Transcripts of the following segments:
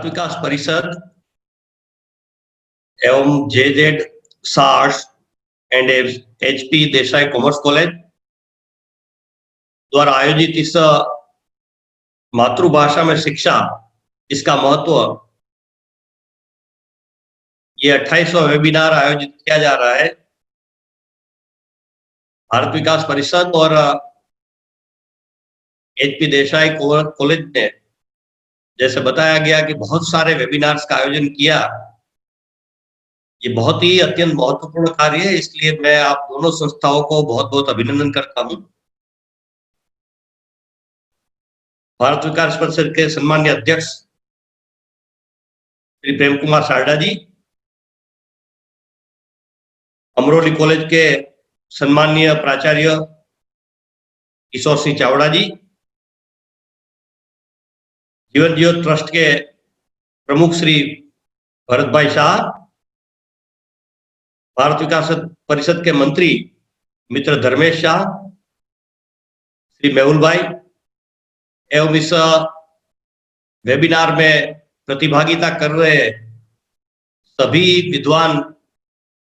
विकास परिषद एवं जेजेड सार्स and HP Desai Commerce College द्वारा आयोजित इस मातृभाषा में शिक्षा, इसका महत्व, ये 28वां वेबिनार आयोजित किया जा रहा है। भारत विकास परिषद और एचपी देसाई कॉलेज ने जैसे बताया गया कि बहुत सारे वेबिनार्स का आयोजन किया। ये बहुत ही अत्यंत महत्वपूर्ण कार्य है, इसलिए मैं आप दोनों संस्थाओं को बहुत बहुत अभिनंदन करता हूं। भारत विकास परिषद के सम्मानीय अध्यक्ष श्री प्रेम कुमार सारडा जी, अमरोली कॉलेज के सम्मानीय प्राचार्य किशोर सिंह चावड़ा जी, जीवन ज्योत ट्रस्ट के प्रमुख श्री भरत भाई शाह, भारत विकास परिषद के मंत्री मित्र धर्मेश शाह, श्री मेहुल भाई एवं इस वेबिनार में प्रतिभागिता कर रहे सभी विद्वान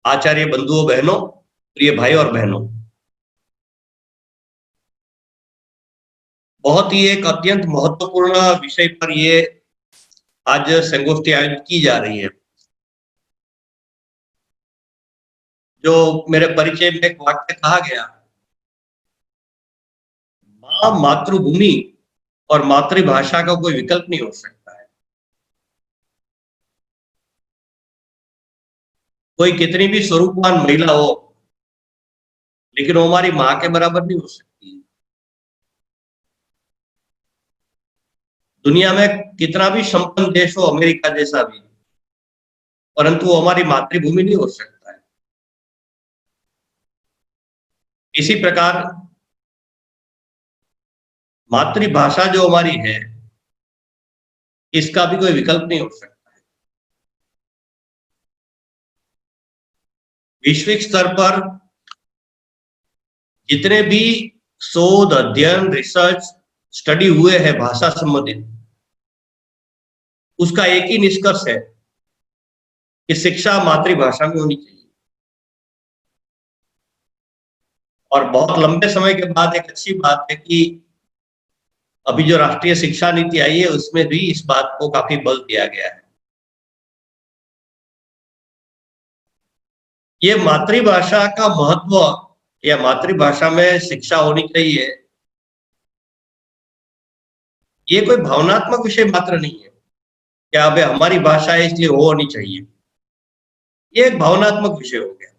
आचार्य बंधुओं बहनों, प्रिय भाई और बहनों, बहुत ही एक अत्यंत महत्वपूर्ण विषय पर ये आज संगोष्ठी आयोजित की जा रही है। जो मेरे परिचय में एक वाक्य कहा गया, मां मातृभूमि और मातृभाषा का कोई विकल्प नहीं हो सकता है। कोई कितनी भी स्वरूपवान महिला हो, लेकिन वो हमारी मां के बराबर नहीं हो सकती। दुनिया में कितना भी संपन्न देश हो, अमेरिका जैसा भी, परंतु वो हमारी मातृभूमि नहीं हो सकता है। इसी प्रकार मातृभाषा जो हमारी है, इसका भी कोई विकल्प नहीं हो सकता है। वैश्विक स्तर पर जितने भी शोध, अध्ययन, रिसर्च, स्टडी हुए हैं भाषा संबंधित, उसका एक ही निष्कर्ष है कि शिक्षा मातृभाषा में होनी चाहिए। और बहुत लंबे समय के बाद एक अच्छी बात है कि अभी जो राष्ट्रीय शिक्षा नीति आई है, उसमें भी इस बात को काफी बल दिया गया है। ये मातृभाषा का महत्व या मातृभाषा में शिक्षा होनी चाहिए, ये कोई भावनात्मक विषय मात्र नहीं है कि अब हमारी भाषा है इसलिए वो होनी चाहिए। ये एक भावनात्मक विषय हो गया,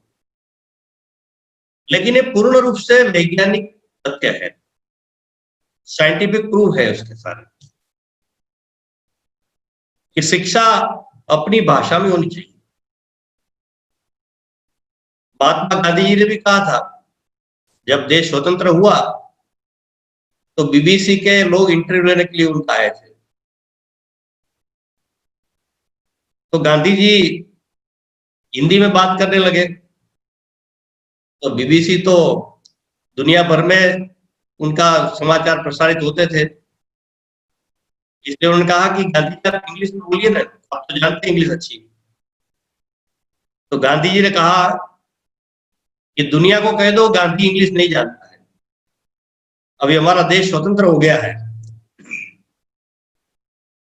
लेकिन ये पूर्ण रूप से वैज्ञानिक तथ्य है, साइंटिफिक प्रूफ है उसके सारे कि शिक्षा अपनी भाषा में होनी चाहिए। महात्मा गांधी जी ने भी कहा था, जब देश स्वतंत्र हुआ तो बीबीसी के लोग इंटरव्यू लेने के लिए उनका आए थे। तो गांधी जी हिंदी में बात करने लगे, तो बीबीसी तो दुनिया भर में उनका समाचार प्रसारित होते थे, इसलिए उन्होंने कहा कि गांधी जी आप इंग्लिश में बोलिए ना, आप तो जानते हैं इंग्लिश अच्छी। तो गांधी जी ने कहा कि दुनिया को कह दो गांधी इंग्लिश नहीं जानता है, अभी हमारा देश स्वतंत्र हो गया है,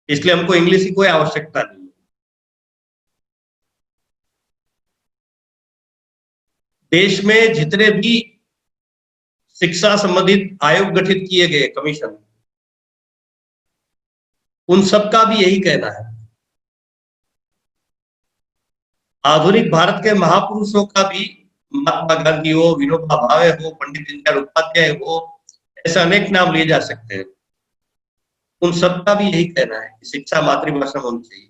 इसलिए हमको इंग्लिश की कोई आवश्यकता नहीं। देश में जितने भी शिक्षा संबंधित आयोग गठित किए गए, कमीशन, उन सबका भी यही कहना है। आधुनिक भारत के महापुरुषों का भी, महात्मा गांधी हो, विनोबा भावे हो, पंडित दीनदयाल उपाध्याय हो, ऐसे अनेक नाम लिए जा सकते हैं, उन सबका भी यही कहना है कि शिक्षा मातृभाषा में होनी चाहिए।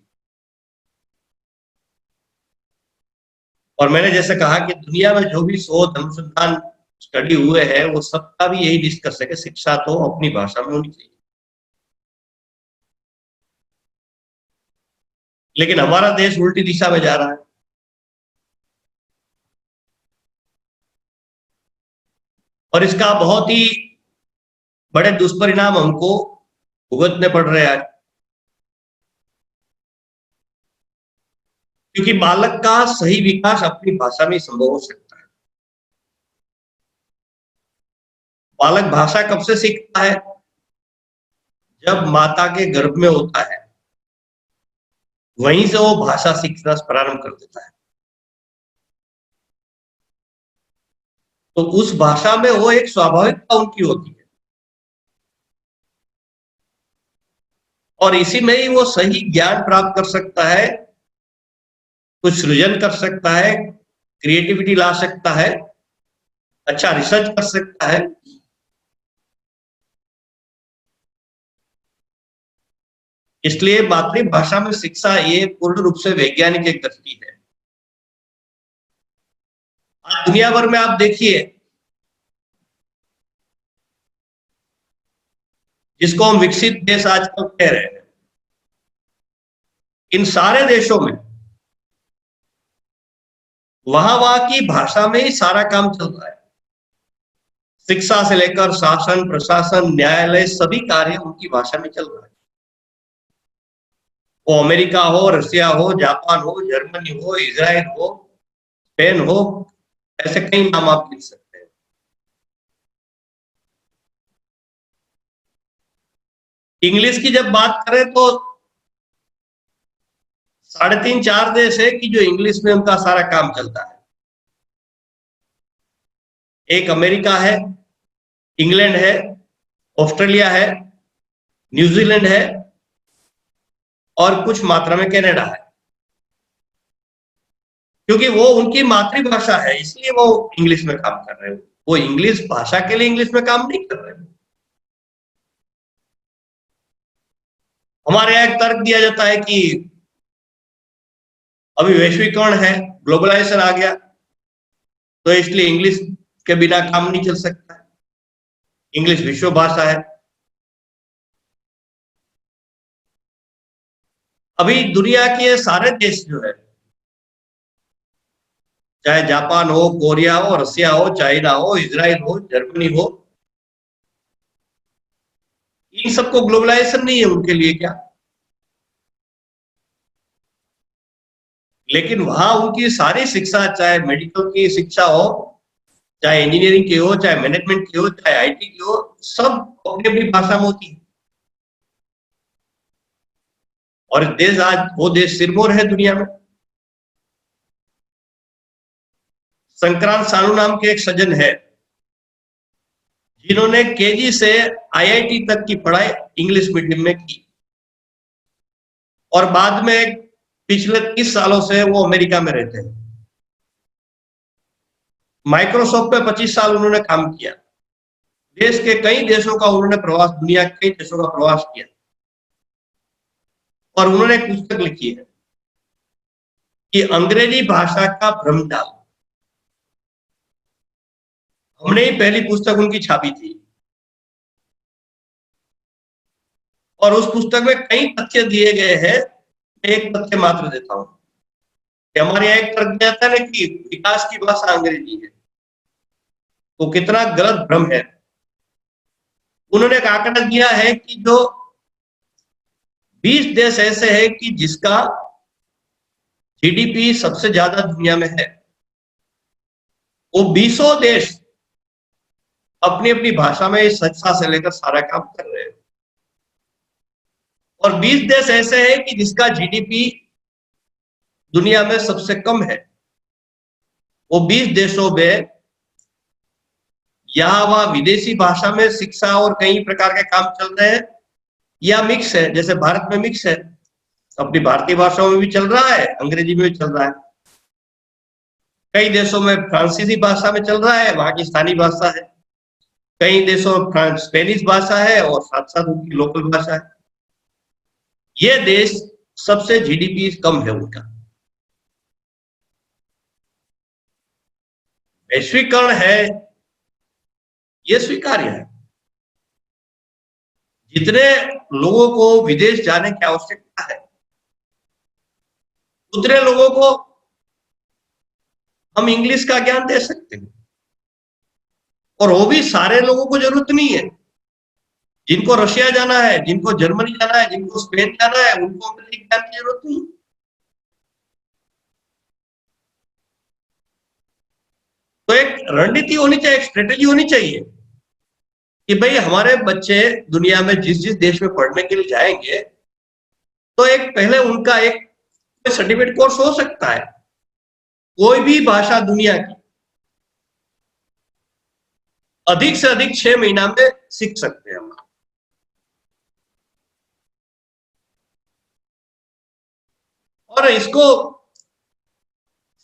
और मैंने जैसे कहा कि दुनिया में जो भी शोध, अनुसंधान, स्टडी हुए हैं, वो सबका भी यही निष्कर्ष है कि शिक्षा तो अपनी भाषा में होनी चाहिए। लेकिन हमारा देश उल्टी दिशा में जा रहा है। और इसका बहुत ही बड़े दुष्परिणाम हमको भुगतने पड़ रहे हैं। क्योंकि बालक का सही विकास अपनी भाषा में संभव हो सकता है। बालक भाषा कब से सीखता है? जब माता के गर्भ में होता है, वहीं से वो भाषा सीखना प्रारंभ कर देता है। तो उस भाषा में वो एक स्वाभाविकता उनकी होती है, और इसी में ही वो सही ज्ञान प्राप्त कर सकता है, कुछ सृजन कर सकता है, क्रिएटिविटी ला सकता है, अच्छा रिसर्च कर सकता है। इसलिए मातृभाषा में शिक्षा ये पूर्ण रूप से वैज्ञानिक एक दृष्टि है। आज दुनिया भर में आप देखिए, जिसको हम विकसित देश आजकल कह रहे हैं, इन सारे देशों में वहां की भाषा में ही सारा काम चल रहा है। शिक्षा से लेकर शासन, प्रशासन, न्यायालय, सभी कार्य उनकी भाषा में चल रहा है। वो अमेरिका हो, रशिया हो, जापान हो, जर्मनी हो, इजराइल हो, स्पेन हो, ऐसे कई नाम आप लिख सकते हैं। इंग्लिश की जब बात करें तो 3.5-4 देश है कि जो इंग्लिश में उनका सारा काम चलता है। एक अमेरिका है, इंग्लैंड है, ऑस्ट्रेलिया है, न्यूजीलैंड है, और कुछ मात्रा में कनाडा है। क्योंकि वो उनकी मातृभाषा है, इसलिए वो इंग्लिश में काम कर रहे हैं। वो इंग्लिश भाषा के लिए इंग्लिश में काम नहीं कर रहे हैं। हमारे यहाँ एक तर्क दिया जाता है कि अभी वैश्वीकरण है, ग्लोबलाइजेशन आ गया, तो इसलिए इंग्लिश के बिना काम नहीं चल सकता। इंग्लिश विश्व भाषा है। अभी दुनिया के सारे देश जो है, चाहे जापान हो, कोरिया हो, रसिया हो, चाइना हो, इजराइल हो, जर्मनी हो, इन सबको ग्लोबलाइजेशन नहीं है उनके लिए क्या? लेकिन वहां उनकी सारी शिक्षा, चाहे मेडिकल की शिक्षा हो, चाहे इंजीनियरिंग की हो, चाहे मैनेजमेंट की हो, चाहे आईटी की हो, सब अपनी अपनी भाषा में होती है। और देश आज वो देश सिरमौर है दुनिया में। संक्रांत सानू नाम के एक सज्जन है, जिन्होंने केजी से आईआईटी तक की पढ़ाई इंग्लिश मीडियम में की, और बाद में पिछले 30 सालों से वो अमेरिका में रहते हैं। माइक्रोसॉफ्ट पे 25 साल उन्होंने काम किया। देश के कई देशों का उन्होंने प्रवास, दुनिया के कई देशों का प्रवास किया, और उन्होंने एक पुस्तक लिखी है कि अंग्रेजी भाषा का भ्रमजाल। हमने ही पहली पुस्तक उनकी छापी थी, और उस पुस्तक में कई तथ्य दिए गए हैं। एक तथ्य मात्र देता हूं कि हमारे यहाँ एक तर्क दिया था ना कि विकास की भाषा अंग्रेजी है, तो कितना गलत भ्रम है। उन्होंने एक आंकड़ा दिया है कि जो 20 देश ऐसे हैं कि जिसका जीडीपी सबसे ज्यादा दुनिया में है, वो 20 देश अपनी अपनी भाषा में शिक्षा से लेकर सारा काम कर रहे हैं। और 20 देश ऐसे हैं कि जिसका जीडीपी दुनिया में सबसे कम है। वो 20 देशों में यहाँ वहां विदेशी भाषा में शिक्षा और कई प्रकार के काम चल रहे हैं, या मिक्स है। जैसे भारत में मिक्स है, अपनी भारतीय भाषाओं में भी चल रहा है, अंग्रेजी में भी चल रहा है। कई देशों में फ्रांसीसी भाषा में चल रहा है, वहां की स्थानीय भाषा है। कई देशों में स्पेनिश भाषा है, और साथ साथ उनकी लोकल भाषा है। ये देश सबसे जीडीपी कम है उनका। वैश्वीकरण है, ये स्वीकार्य है। जितने लोगों को विदेश जाने की आवश्यकता है, उतने लोगों को हम इंग्लिश का ज्ञान दे सकते हैं। और वो भी सारे लोगों को जरूरत नहीं है। जिनको रशिया जाना है, जिनको जर्मनी जाना है, जिनको स्पेन जाना है, उनको अंग्रेजी ज्ञान की जरूरत नहीं। तो एक रणनीति होनी चाहिए, एक स्ट्रेटेजी होनी चाहिए कि भाई हमारे बच्चे दुनिया में जिस जिस देश में पढ़ने के लिए जाएंगे, तो एक पहले उनका एक सर्टिफिकेट कोर्स हो सकता है, कोई भी भाषा दुनिया की अधिक से अधिक 6 महीना में सीख सकते हैं हम। और इसको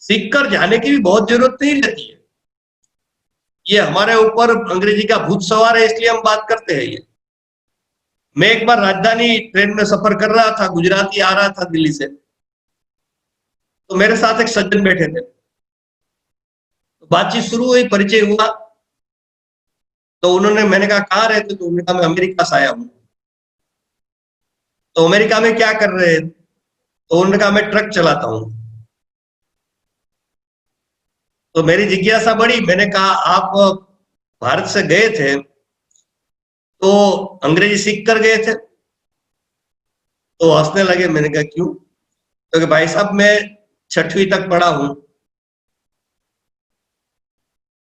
सीख कर जाने की भी बहुत जरूरत नहीं रहती है। ये हमारे ऊपर अंग्रेजी का भूत सवार है, इसलिए हम बात करते हैं। ये मैं एक बार राजधानी ट्रेन में सफर कर रहा था, गुजराती आ रहा था दिल्ली से, तो मेरे साथ एक सज्जन बैठे थे, तो बातचीत शुरू हुई, परिचय हुआ, तो उन्होंने, मैंने कहा कहाँ रहते, तो उन्होंने कहा मैं अमेरिका से आया हूं। तो अमेरिका में क्या कर रहे हैं, तो उन्होंने कहा मैं ट्रक चलाता हूं। तो मेरी जिज्ञासा बढ़ी, मैंने कहा आप भारत से गए थे तो अंग्रेजी सीख कर गए थे? तो हंसने लगे। मैंने कहा क्यों? तो भाई साहब मैं 6वीं तक पढ़ा हूं।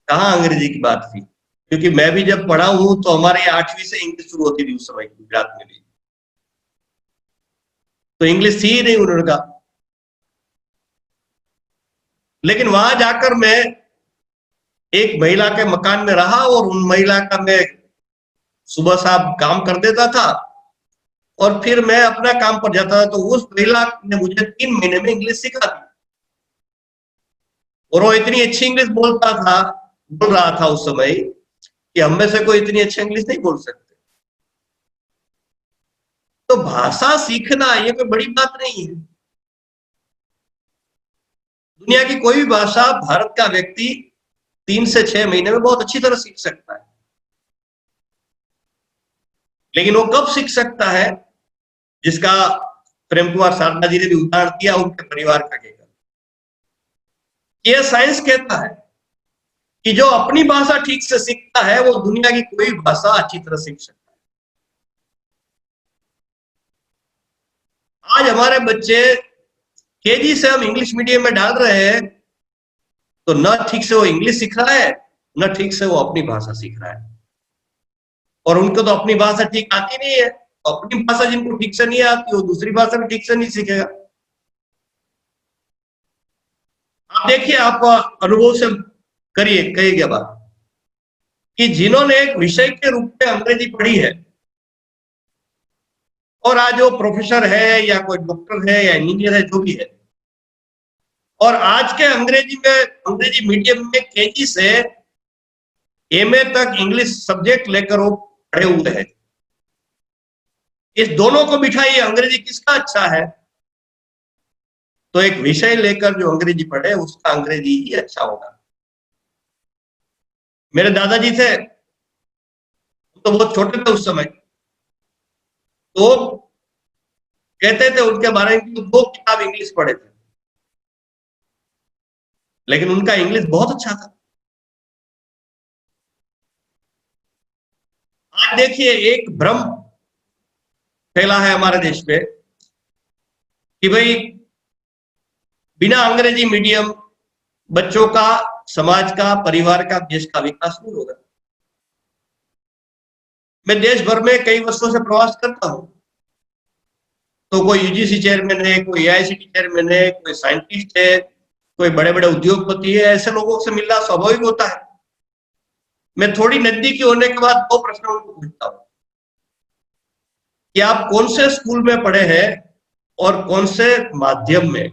कहाँ अंग्रेजी की बात थी, क्योंकि मैं भी जब पढ़ा हूं तो हमारे 8वीं से इंग्लिश शुरू होती थी उस समय गुजरात में भी, तो इंग्लिश थी ही नहीं, उन्होंने कहा। लेकिन वहां जाकर मैं एक महिला के मकान में रहा और उन महिला का मैं सुबह शाम काम कर देता था और फिर मैं अपना काम पर जाता था। तो उस महिला ने मुझे 3 महीने में इंग्लिश सिखा दी, और वो इतनी अच्छी इंग्लिश बोल रहा था उस समय कि हम में से कोई इतनी अच्छी इंग्लिश नहीं बोल सकते। तो भाषा सीखना ये कोई बड़ी बात नहीं है। दुनिया की कोई भी भाषा भारत का व्यक्ति 3 से 6 महीने में बहुत अच्छी तरह सीख सकता है। लेकिन वो कब सीख सकता है, जिसका प्रेम कुमार सारदा जी ने भी उदाहरण दिया उनके परिवार का कहकर। ये साइंस कहता है कि जो अपनी भाषा ठीक से सीखता है वो दुनिया की कोई भाषा अच्छी तरह सीख सकता है। आज हमारे बच्चे केजी से हम इंग्लिश मीडियम में डाल रहे हैं, तो न ठीक से वो इंग्लिश सीख रहा है, न ठीक से वो अपनी भाषा सीख रहा है। और उनको तो अपनी भाषा ठीक आती नहीं है, अपनी भाषा जिनको ठीक से नहीं आती वो दूसरी भाषा भी ठीक से नहीं सीखेगा। आप देखिए, आप अनुभव से करिए, कहिए बात कि जिन्होंने एक विषय के रूप में अंग्रेजी पढ़ी है और आज वो प्रोफेसर है या कोई डॉक्टर है या इंजीनियर है, जो भी है, और आज के अंग्रेजी मीडियम में केजी से एमए तक इंग्लिश सब्जेक्ट लेकर वो पढ़े हुए हैं। इस दोनों को बिठाइए, अंग्रेजी किसका अच्छा है? तो एक विषय लेकर जो अंग्रेजी पढ़े उसका अंग्रेजी ही अच्छा होगा। मेरे दादाजी थे, तो बहुत छोटे थे उस समय, तो कहते थे उनके बारे में कि 2 किताब इंग्लिश पढ़े थे, लेकिन उनका इंग्लिश बहुत अच्छा था। आज देखिए, एक भ्रम फैला है हमारे देश में कि भाई बिना अंग्रेजी मीडियम बच्चों का, समाज का, परिवार का, देश का विकास नहीं होगा। मैं देश भर में कई वर्षों से प्रवास करता हूं, तो कोई यूजीसी चेयरमैन है, कोई एआईसीटी चेयरमैन है, कोई साइंटिस्ट है, कोई बड़े बड़े उद्योगपति है, ऐसे लोगों से मिलना स्वाभाविक होता है। मैं थोड़ी नजदीकी होने के बाद 2 प्रश्न उनको पूछता हूँ कि आप कौन से स्कूल में पढ़े हैं और कौन से माध्यम में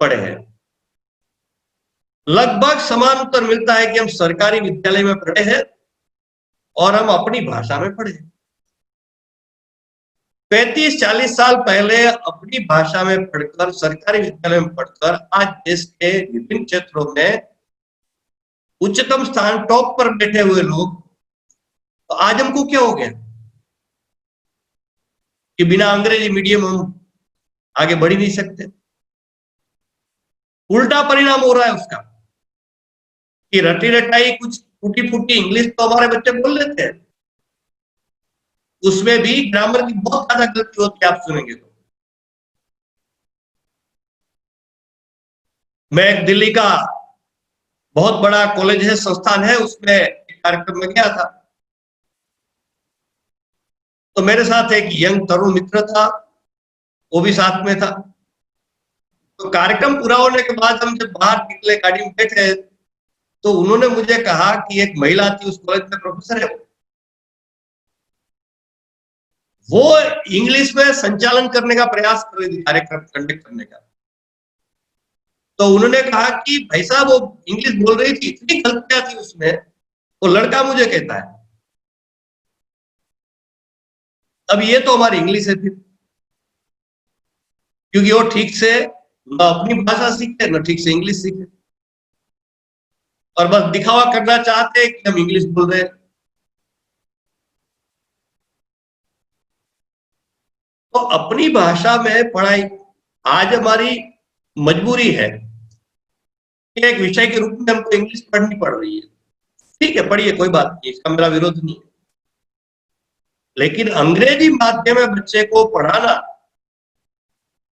पढ़े हैं। लगभग समान उत्तर मिलता है कि हम सरकारी विद्यालय में पढ़े हैं और हम अपनी भाषा में पढ़े हैं। 35-40 साल पहले अपनी भाषा में पढ़कर, सरकारी विद्यालय में पढ़कर आज देश के विभिन्न क्षेत्रों में उच्चतम स्थान, टॉप पर बैठे हुए लोग, तो आज हमको क्या हो गया कि बिना अंग्रेजी मीडियम हम आगे बढ़ ही नहीं सकते? उल्टा परिणाम हो रहा है उसका कि रटी रटाई कुछ टूटी फूटी इंग्लिश तो हमारे बच्चे बोल लेते हैं, उसमें भी ग्रामर की बहुत ज्यादा गलती होती है, आप सुनेंगे तो। मैं एक दिल्ली का बहुत बड़ा कॉलेज है, संस्थान है, उसमें एक कार्यक्रम में गया था। तो मेरे साथ एक यंग तरुण मित्र था, वो भी साथ में था। तो कार्यक्रम पूरा होने के बाद हम जब बाहर निकले, गाड़ी में बैठे, तो उन्होंने मुझे कहा कि एक महिला थी उस कॉलेज में, प्रोफेसर है वो इंग्लिश में संचालन करने का प्रयास कर रही थी, कार्यक्रम कंडक्ट करने का। तो उन्होंने कहा कि भाई साहब वो इंग्लिश बोल रही थी, इतनी गलतियां थी उसमें। वो लड़का मुझे कहता है, अब ये तो हमारी इंग्लिश है फिर, क्योंकि वो ठीक से न अपनी भाषा सीखे न ठीक से इंग्लिश सीखे, और बस दिखावा करना चाहते हैं कि हम इंग्लिश बोल रहे हैं। तो अपनी भाषा में पढ़ाई आज हमारी मजबूरी है कि एक विषय के रूप में हमको इंग्लिश पढ़नी पड़ रही है। ठीक है, पढ़िए, कोई बात नहीं, इसका मेरा विरोध नहीं है। लेकिन अंग्रेजी माध्यम में बच्चे को पढ़ाना,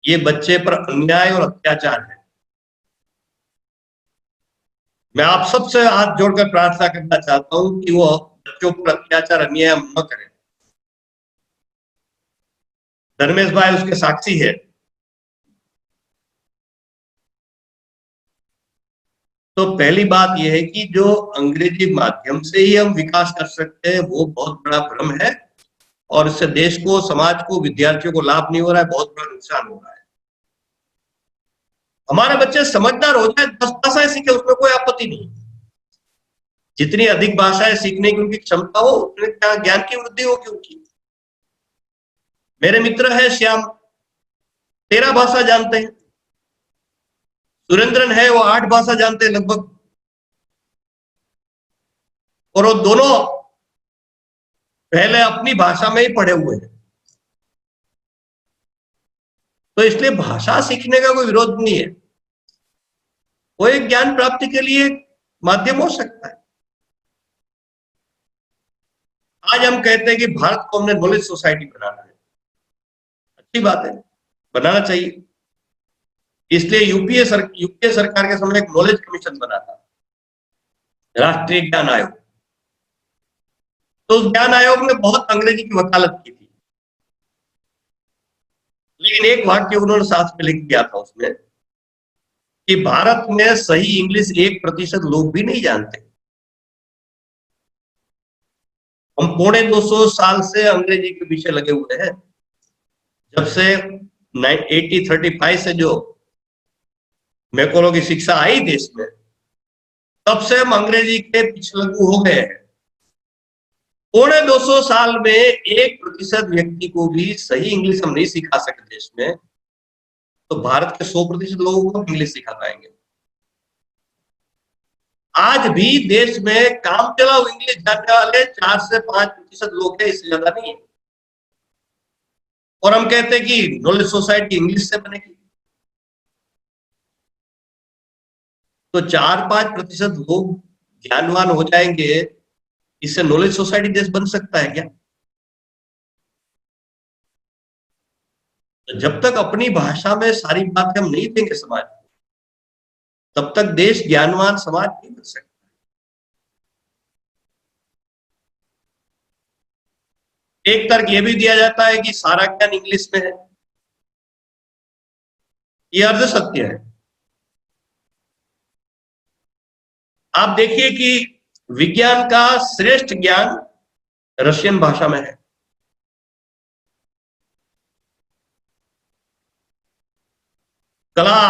ये बच्चे पर अन्याय और अत्याचार है। मैं आप सबसे हाथ जोड़कर प्रार्थना करना चाहता हूं कि वो बच्चों पर अत्याचार अन्याय न करें। धर्मेश भाई उसके साक्षी है। तो पहली बात यह है कि जो अंग्रेजी माध्यम से ही हम विकास कर सकते हैं, वो बहुत बड़ा भ्रम है, और इससे देश को, समाज को, विद्यार्थियों को लाभ नहीं हो रहा है, बहुत बड़ा नुकसान हो रहा है। हमारे बच्चे समझदार हो जाए, 10 भाषाएं सीखे, उसमें कोई आपत्ति नहीं। जितनी अधिक भाषाएं सीखने की उनकी क्षमता हो, उतने ज्ञान की वृद्धि होगी उनकी। मेरे मित्र है श्याम, 13 भाषा जानते हैं। सुरेंद्रन है, वो 8 भाषा जानते हैं लगभग, और वो दोनों पहले अपनी भाषा में ही पढ़े हुए हैं। तो इसलिए भाषा सीखने का कोई विरोध नहीं है, वो एक ज्ञान प्राप्ति के लिए माध्यम हो सकता है। आज हम कहते हैं कि भारत को हमने नॉलेज सोसाइटी बनाना है, अच्छी बात है, बनाना चाहिए। इसलिए यूपीए सरकार के समय एक नॉलेज कमीशन बना था, राष्ट्रीय ज्ञान आयोग। तो उस ज्ञान आयोग ने बहुत अंग्रेजी की वकालत की थी, लेकिन एक वाक्य उन्होंने साथ में लिख दिया था उसमें कि भारत में सही इंग्लिश 1% लोग भी नहीं जानते। हम 250 साल से अंग्रेजी के पीछे लगे हुए हैं। जब से 1835 से जो मैकोलो की शिक्षा आई देश में, तब से हम अंग्रेजी के पीछे लगे हो गए हैं। 250 साल में 1% व्यक्ति को भी सही इंग्लिश हम नहीं सिखा सके देश में, तो भारत के 100% लोगों को इंग्लिश सिखा पाएंगे। आज भी देश में काम चलाओ इंग्लिश जानने वाले 4 से 5% लोग हैं, इससे ज्यादा नहीं है। और हम कहते हैं कि नॉलेज सोसाइटी इंग्लिश से बनेगी। तो 4-5% लोग ज्ञानवान हो जाएंगे, इससे नॉलेज सोसाइटी देश बन सकता है क्या? तो जब तक अपनी भाषा में सारी बातें हम नहीं देंगे समाज को, तब तक देश ज्ञानवान समाज नहीं बन सकता। एक तर्क यह भी दिया जाता है कि सारा ज्ञान इंग्लिश में है, यह अर्ध सत्य है। आप देखिए कि विज्ञान का श्रेष्ठ ज्ञान रशियन भाषा में है, कला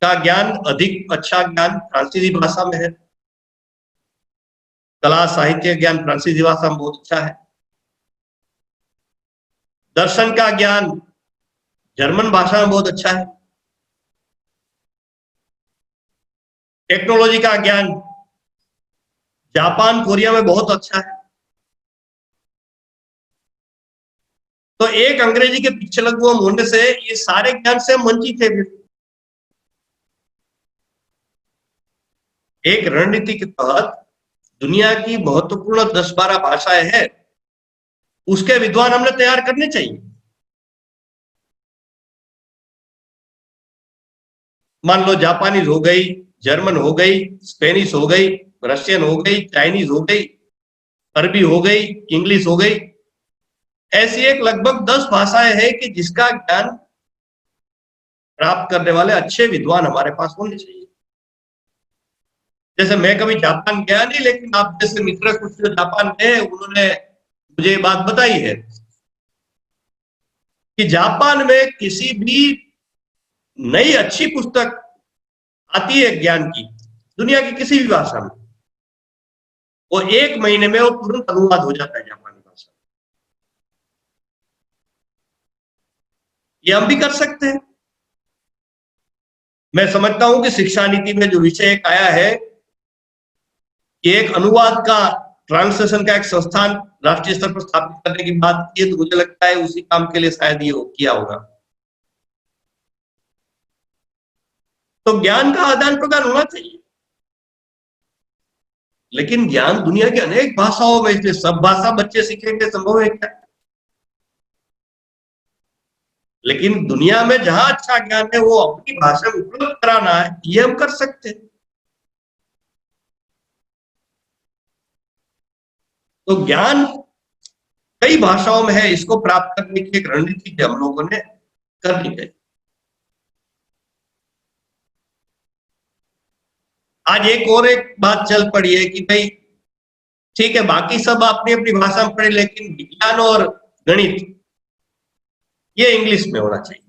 का ज्ञान, अधिक अच्छा ज्ञान फ्रांसीसी भाषा में है। कला साहित्य ज्ञान फ्रांसीसी भाषा में बहुत अच्छा है। दर्शन का ज्ञान जर्मन भाषा में बहुत अच्छा है। टेक्नोलॉजी का ज्ञान जापान, कोरिया में बहुत अच्छा है। तो एक अंग्रेजी के पीछे लगे हुए होने से ये सारे ज्ञान से हम वंचित थे। एक रणनीति के तहत दुनिया की महत्वपूर्ण 10-12 भाषाएं हैं, उसके विद्वान हमने तैयार करने चाहिए। मान लो जापानीज हो गई, जर्मन हो गई, स्पेनिश हो गई, रशियन हो गई, चाइनीज हो गई, अरबी हो गई, इंग्लिश हो गई। ऐसी एक लगभग 10 भाषाएं हैं कि जिसका ज्ञान प्राप्त करने वाले अच्छे विद्वान हमारे पास होने चाहिए। जैसे मैं कभी जापान गया नहीं, लेकिन आप जैसे मित्र कुछ जो जापान गए उन्होंने मुझे ये बात बताई है कि जापान में किसी भी नई अच्छी पुस्तक आती है ज्ञान की, दुनिया की किसी भी भाषा में, वो 1 महीने में वो तुरंत अनुवाद हो जाता है जापानी भाषा में। ये हम भी कर सकते हैं। मैं समझता हूं कि शिक्षा नीति में जो विषय एक आया है कि एक अनुवाद का, ट्रांसलेशन का एक संस्थान राष्ट्रीय स्तर पर स्थापित करने की बात की है, तो मुझे लगता है उसी काम के लिए शायद ये किया होगा। तो ज्ञान का आदान प्रदान होना चाहिए, लेकिन ज्ञान दुनिया की अनेक भाषाओं में, इसलिए सब भाषा बच्चे सीखेंगे संभव है क्या? लेकिन दुनिया में जहां अच्छा ज्ञान है वो अपनी भाषा में उपलब्ध कराना है, ये हम कर सकते हैं। तो ज्ञान कई भाषाओं में है, इसको प्राप्त करने की एक रणनीति हम लोगों ने करनी है। आज एक बात चल पड़ी है कि भाई ठीक है, बाकी सब अपनी अपनी भाषा में पढ़े, लेकिन विज्ञान और गणित ये इंग्लिश में होना चाहिए।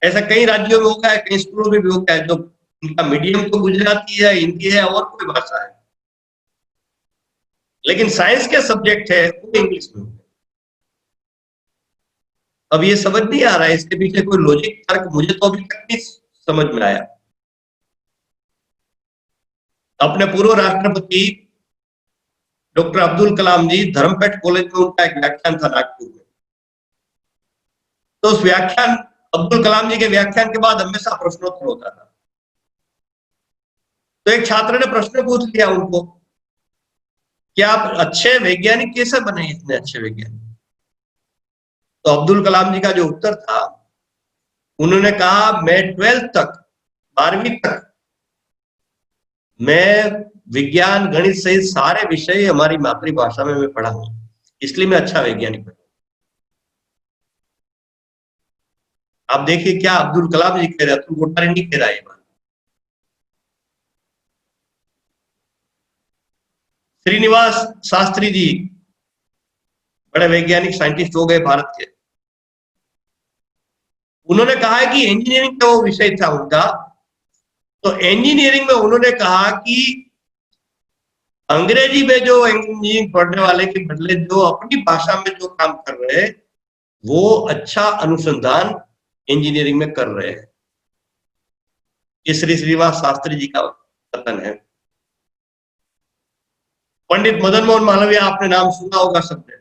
ऐसा कई राज्यों में होता है, कई स्कूलों में भी होता है, जो उनका मीडियम तो गुजराती है, हिंदी है और कोई भाषा है, लेकिन साइंस के सब्जेक्ट है वो इंग्लिश में। अब ये समझ नहीं आ रहा है इसके पीछे कोई लॉजिक, तर्क मुझे तो अभी तक नहीं समझ में आया। अपने पूर्व राष्ट्रपति डॉक्टर अब्दुल कलाम जी, धर्मपेट कॉलेज में उनका एक व्याख्यान था नागपुर में। तो उस व्याख्यान, अब्दुल कलाम जी के व्याख्यान के बाद हमेशा प्रश्नोत्तर होता था। तो एक छात्र ने प्रश्न पूछ लिया उनको कि आप अच्छे वैज्ञानिक कैसे बने, इतने अच्छे वैज्ञानिक? तो अब्दुल कलाम जी का जो उत्तर था, उन्होंने कहा मैं 12th तक, 12वीं तक मैं विज्ञान गणित सहित सारे विषय हमारी मातृभाषा में मैं पढ़ा हूं, इसलिए मैं अच्छा वैज्ञानिक बना। आप देखिए क्या अब्दुल कलाम जी कह रहे, अब्दुल कोठारी नहीं कह रहा है। श्रीनिवास शास्त्री जी बड़े वैज्ञानिक साइंटिस्ट हो गए भारत के। उन्होंने कहा है कि इंजीनियरिंग का वो विषय था उनका, तो इंजीनियरिंग में उन्होंने कहा कि अंग्रेजी में जो इंजीनियरिंग पढ़ने वाले के बदले जो अपनी भाषा में जो काम कर रहे हैं, वो अच्छा अनुसंधान इंजीनियरिंग में कर रहे हैं। ये श्री श्रीनिवास शास्त्री जी का कथन है। पंडित मदन मोहन मालवीय, आपने नाम सुना होगा सबने।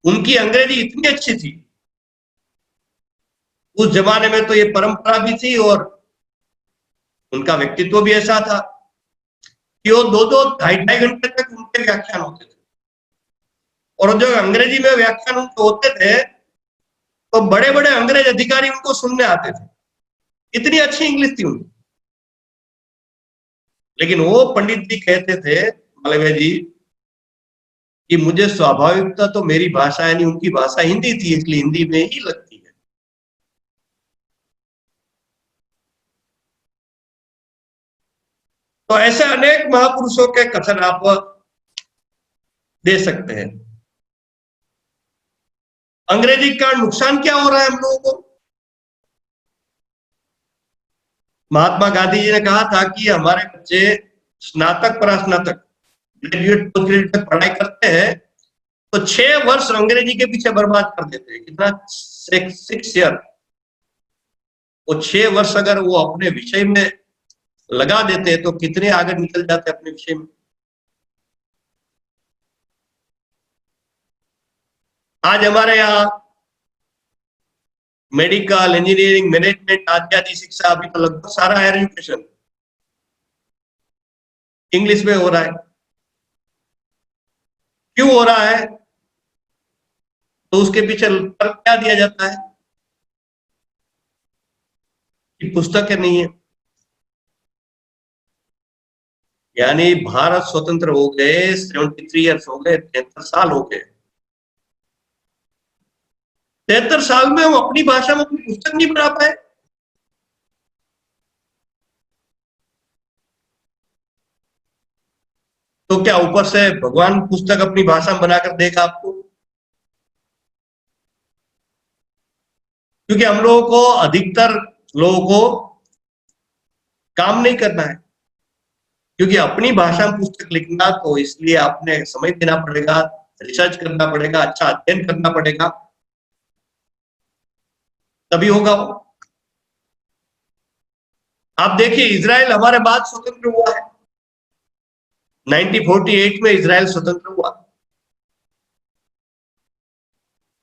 उनकी अंग्रेजी इतनी अच्छी थी, उस जमाने में तो ये परंपरा भी थी, और उनका व्यक्तित्व भी ऐसा था कि वो 2-2, 2.5 घंटे तक उनके व्याख्यान होते थे। और जो अंग्रेजी में व्याख्यान उनके होते थे, तो बड़े बड़े अंग्रेज अधिकारी उनको सुनने आते थे, इतनी अच्छी इंग्लिश थी उनकी। लेकिन वो पंडित जी कहते थे, मालवीय जी, कि मुझे स्वाभाविकता तो मेरी भाषा यानी उनकी भाषा हिंदी थी, इसलिए हिंदी में ही लगती है। तो ऐसे अनेक महापुरुषों के कथन आप दे सकते हैं। अंग्रेजी का नुकसान क्या हो रहा है हम लोगों को? महात्मा गांधी जी ने कहा था कि हमारे बच्चे स्नातक परास्नातक, ग्रेजुएट पोस्ट ग्रेजुएट तक पढ़ाई करते हैं, तो 6 वर्ष अंग्रेजी के पीछे बर्बाद कर देते हैं। कितना? 6 ईयर। वो 6 वर्ष अगर वो अपने विषय में लगा देते हैं, तो कितने आगे निकल जाते हैं अपने विषय में। आज हमारे यहाँ मेडिकल, इंजीनियरिंग, मैनेजमेंट आदि शिक्षा, अभी तो लगभग सारा हायर एजुकेशन इंग्लिश में हो रहा है। क्यों हो रहा है? तो उसके पीछे तर्क क्या दिया जाता है? पुस्तकें नहीं है। यानी भारत स्वतंत्र हो गए 73 ईयर्स हो गए, 73 साल हो गए। 73 साल में हम अपनी भाषा में अपनी पुस्तक नहीं बना पाए। तो क्या ऊपर से भगवान पुस्तक अपनी भाषा में बनाकर देगा आपको? क्योंकि हम लोगों को, अधिकतर लोगों को काम नहीं करना है। क्योंकि अपनी भाषा में पुस्तक लिखना तो इसलिए आपने समय देना पड़ेगा, रिसर्च करना पड़ेगा, अच्छा अध्ययन करना पड़ेगा, तभी होगा वो। आप देखिए, इजराइल हमारे बाद स्वतंत्र हुआ है। 1948 में इजराइल स्वतंत्र हुआ।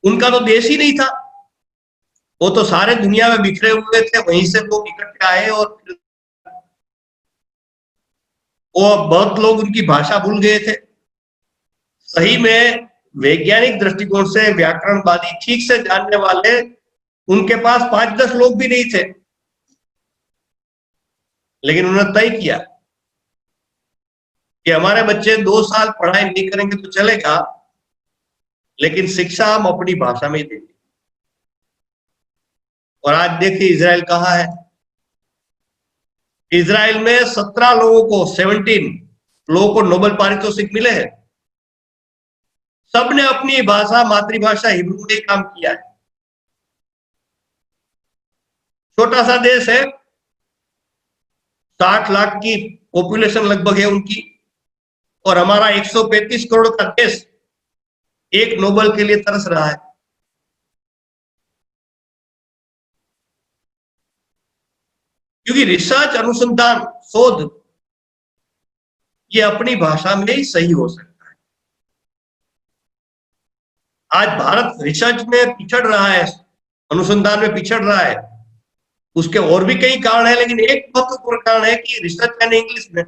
उनका तो देश ही नहीं था, वो तो सारे दुनिया में बिखरे हुए थे, वहीं से लोग इकट्ठे आए और वो बहुत लोग उनकी भाषा भूल गए थे। सही में वैज्ञानिक दृष्टिकोण से व्याकरणवादी ठीक से जानने वाले उनके पास 5-10 लोग भी नहीं थे, लेकिन उन्होंने तय किया कि हमारे बच्चे 2 साल पढ़ाई नहीं करेंगे तो चलेगा, लेकिन शिक्षा हम अपनी भाषा में ही देंगे। और आज देखिए इजराइल कहाँ है। इजराइल में 17 लोगों को, 17 लोगों को नोबेल पारितोषिक मिले हैं। सबने अपनी भाषा, मातृभाषा हिब्रू में ही काम किया है। छोटा सा देश है, 60 लाख की पॉपुलेशन लगभग है उनकी, और हमारा 135 करोड़ का देश एक नोबेल के लिए तरस रहा है। क्योंकि रिसर्च, अनुसंधान, शोध ये अपनी भाषा में ही सही हो सकता है। आज भारत रिसर्च में पिछड़ रहा है, अनुसंधान में पिछड़ रहा है। उसके और भी कई कारण है, लेकिन एक महत्वपूर्ण कारण है कि रिसर्च यानी इंग्लिश में।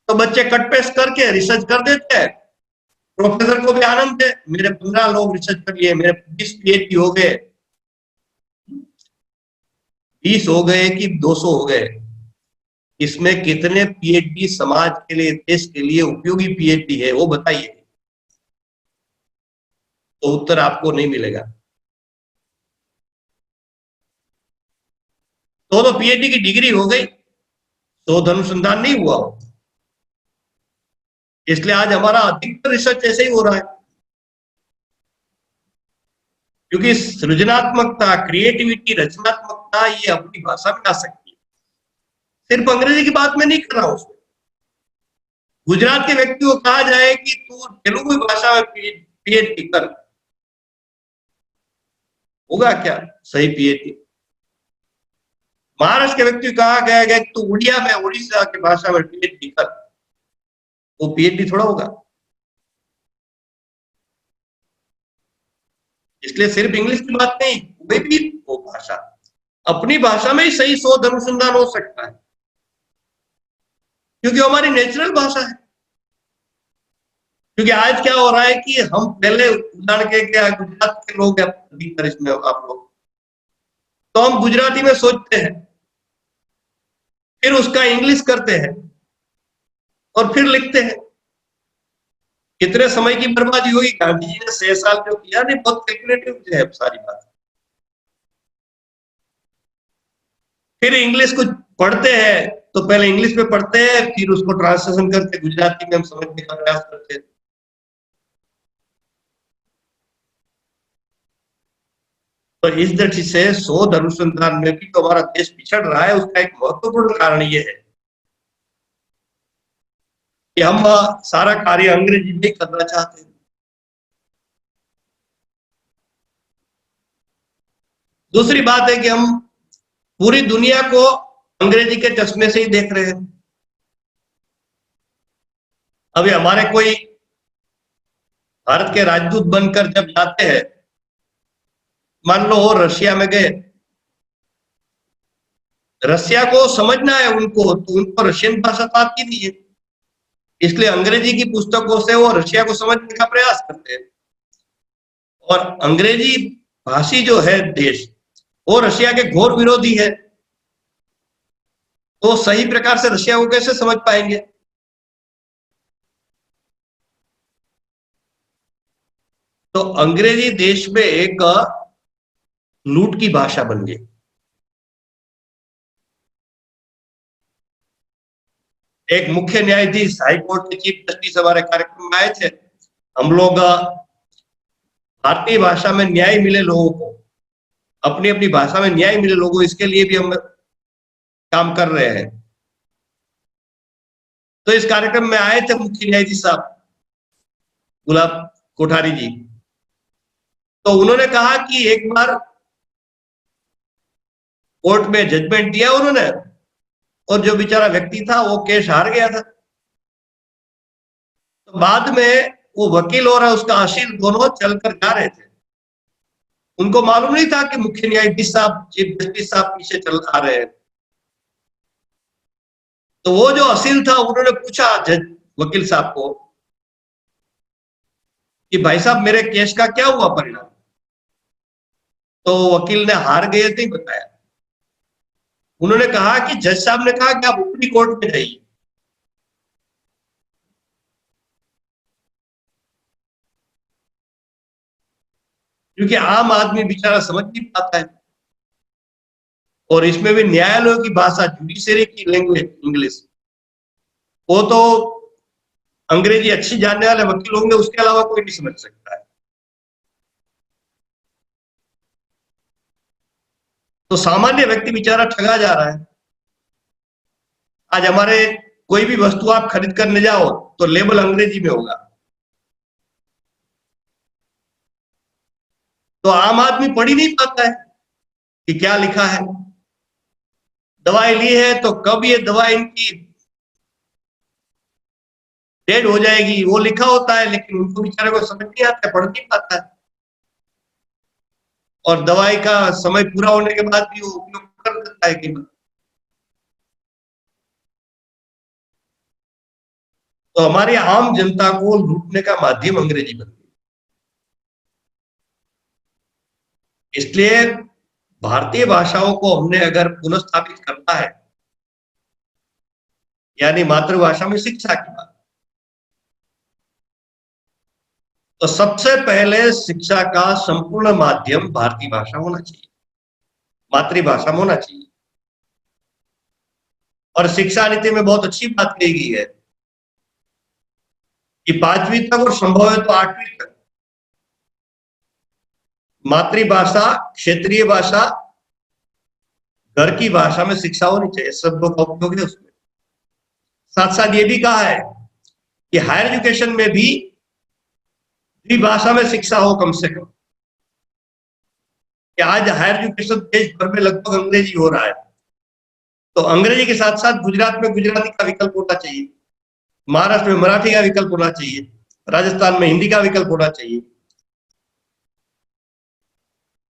तो बच्चे कट पेस्ट करके रिसर्च कर देते हैं। प्रोफेसर को भी आनंद है, मेरे 15 लोग रिसर्च कर लिए, मेरे 20 पीएचडी हो गए। 20 हो गए कि 200 हो गए, इसमें कितने पीएचडी समाज के लिए, देश के लिए उपयोगी पीएचडी है, वो बताइए। तो उत्तर आपको नहीं मिलेगा। तो पीएचडी की डिग्री हो गई, शोध अनुसंधान नहीं हुआ हो। इसलिए आज हमारा अधिकतर रिसर्च ऐसे ही हो रहा है। क्योंकि सृजनात्मकता, क्रिएटिविटी, रचनात्मकता ये अपनी भाषा में आ सकती है। सिर्फ अंग्रेजी की बात में नहीं कर रहा हूं। उसमें गुजरात के व्यक्ति को कहा जाए कि तू तेलुगु भाषा में पीएचडी कर, होगा क्या सही पीएचडी? महाराष्ट्र के व्यक्ति को कहा गया कि तू उड़िया में, उड़ीसा की भाषा में पीएचडी कर, वो पीएचडी थोड़ा होगा। इसलिए सिर्फ इंग्लिश की बात नहीं, कोई भी वो भाषा, अपनी भाषा में ही सही शोध अनुसंधान हो सकता है, क्योंकि हमारी नेचुरल भाषा है। क्योंकि आज क्या हो रहा है कि हम पहले, उदाहरण के क्या, गुजरात के लोग अधिकतर इसमें आप लोग, तो हम गुजराती में सोचते हैं, फिर उसका इंग्लिश करते हैं और फिर लिखते हैं। कितने समय की बर्बादी हुई। गांधी जी ने 6 साल जो किया, नहीं, बहुत कैलकुलेटिव है सारी बात। फिर इंग्लिश को पढ़ते हैं तो पहले इंग्लिश में पढ़ते हैं, फिर उसको ट्रांसलेशन करके गुजराती में हम समझने का प्रयास करते हैं। तो इस दृष्टि से शोध अनुसंधान में भी तो हमारा देश पिछड़ रहा है। उसका एक महत्वपूर्ण कारण ये है कि हम सारा कार्य अंग्रेजी में करना चाहते हैं। दूसरी बात है कि हम पूरी दुनिया को अंग्रेजी के चश्मे से ही देख रहे हैं। अभी हमारे कोई भारत के राजदूत बनकर जब जाते हैं, मान लो वो रशिया में गए, रशिया को समझना है उनको, तो उनको रशियन भाषा तो आती नहीं है, इसलिए अंग्रेजी की पुस्तकों से वो रशिया को समझने का प्रयास करते हैं। और अंग्रेजी भाषी जो है देश, वो रशिया के घोर विरोधी है, तो सही प्रकार से रशिया को कैसे समझ पाएंगे? तो अंग्रेजी देश में एक लूट की भाषा बन गई। एक मुख्य न्यायाधीश हाईकोर्ट के चीफ जस्टिस हमारे कार्यक्रम में आए थे। हम लोग भारतीय भाषा में न्याय मिले लोगों को, अपनी अपनी भाषा में न्याय मिले लोगों को, इसके लिए भी हम काम कर रहे हैं। तो इस कार्यक्रम में आए थे मुख्य न्यायाधीश साहब गुलाब कोठारी जी। तो उन्होंने कहा कि एक बार कोर्ट में जजमेंट दिया उन्होंने, और जो बेचारा व्यक्ति था वो केस हार गया था। तो बाद में वो वकील और उसका अशील दोनों चलकर जा रहे थे। उनको मालूम नहीं था कि मुख्य न्यायाधीश साहब, चीफ जस्टिस साहब पीछे चल आ रहे हैं। तो वो जो असील था, उन्होंने पूछा जज वकील साहब को कि भाई साहब मेरे केस का क्या हुआ परिणाम? तो वकील ने हार गए थे बताया। उन्होंने कहा कि जज साहब ने कहा कि आप ऊपरी कोर्ट में जाइए। क्योंकि आम आदमी बेचारा समझ नहीं पाता है, और इसमें भी न्यायालयों की भाषा, जुडिशरी की लैंग्वेज इंग्लिश, वो तो अंग्रेजी अच्छी जानने वाले वकील होंगे, उसके अलावा कोई नहीं समझ सकता है। तो सामान्य व्यक्ति बेचारा ठगा जा रहा है। आज हमारे कोई भी वस्तु आप खरीद करने जाओ तो लेबल अंग्रेजी में होगा, तो आम आदमी पढ़ ही नहीं पाता है कि क्या लिखा है। दवाई ली है तो कब ये दवाई इनकी डेड हो जाएगी वो लिखा होता है, लेकिन उनको बेचारे को समझ नहीं आता है, पढ़ नहीं पाता है। और दवाई का समय पूरा होने के बाद भी वो उपयोग कर देता है कि, तो हमारी आम जनता को लूटने का माध्यम अंग्रेजी बन गई। इसलिए भारतीय भाषाओं को हमने अगर पुनर्स्थापित करना है, यानी मातृभाषा में शिक्षा की बात, तो सबसे पहले शिक्षा का संपूर्ण माध्यम भारतीय भाषा होना चाहिए, मातृभाषा में होना चाहिए। और शिक्षा नीति में बहुत अच्छी बात कही गई है कि 5वीं तक और संभव है तो 8वीं तक मातृभाषा, क्षेत्रीय भाषा, घर की भाषा में शिक्षा होनी चाहिए, शब्दों का उपयोग है उसमें। साथ साथ ये भी कहा है कि हायर एजुकेशन में भी द्विभाषा में शिक्षा हो कम से कम। कि आज हायर एजुकेशन देश भर में लगभग अंग्रेजी हो रहा है, तो अंग्रेजी के साथ साथ गुजरात में गुजराती का विकल्प होना चाहिए, महाराष्ट्र में मराठी का विकल्प होना चाहिए, राजस्थान में हिंदी का विकल्प होना चाहिए।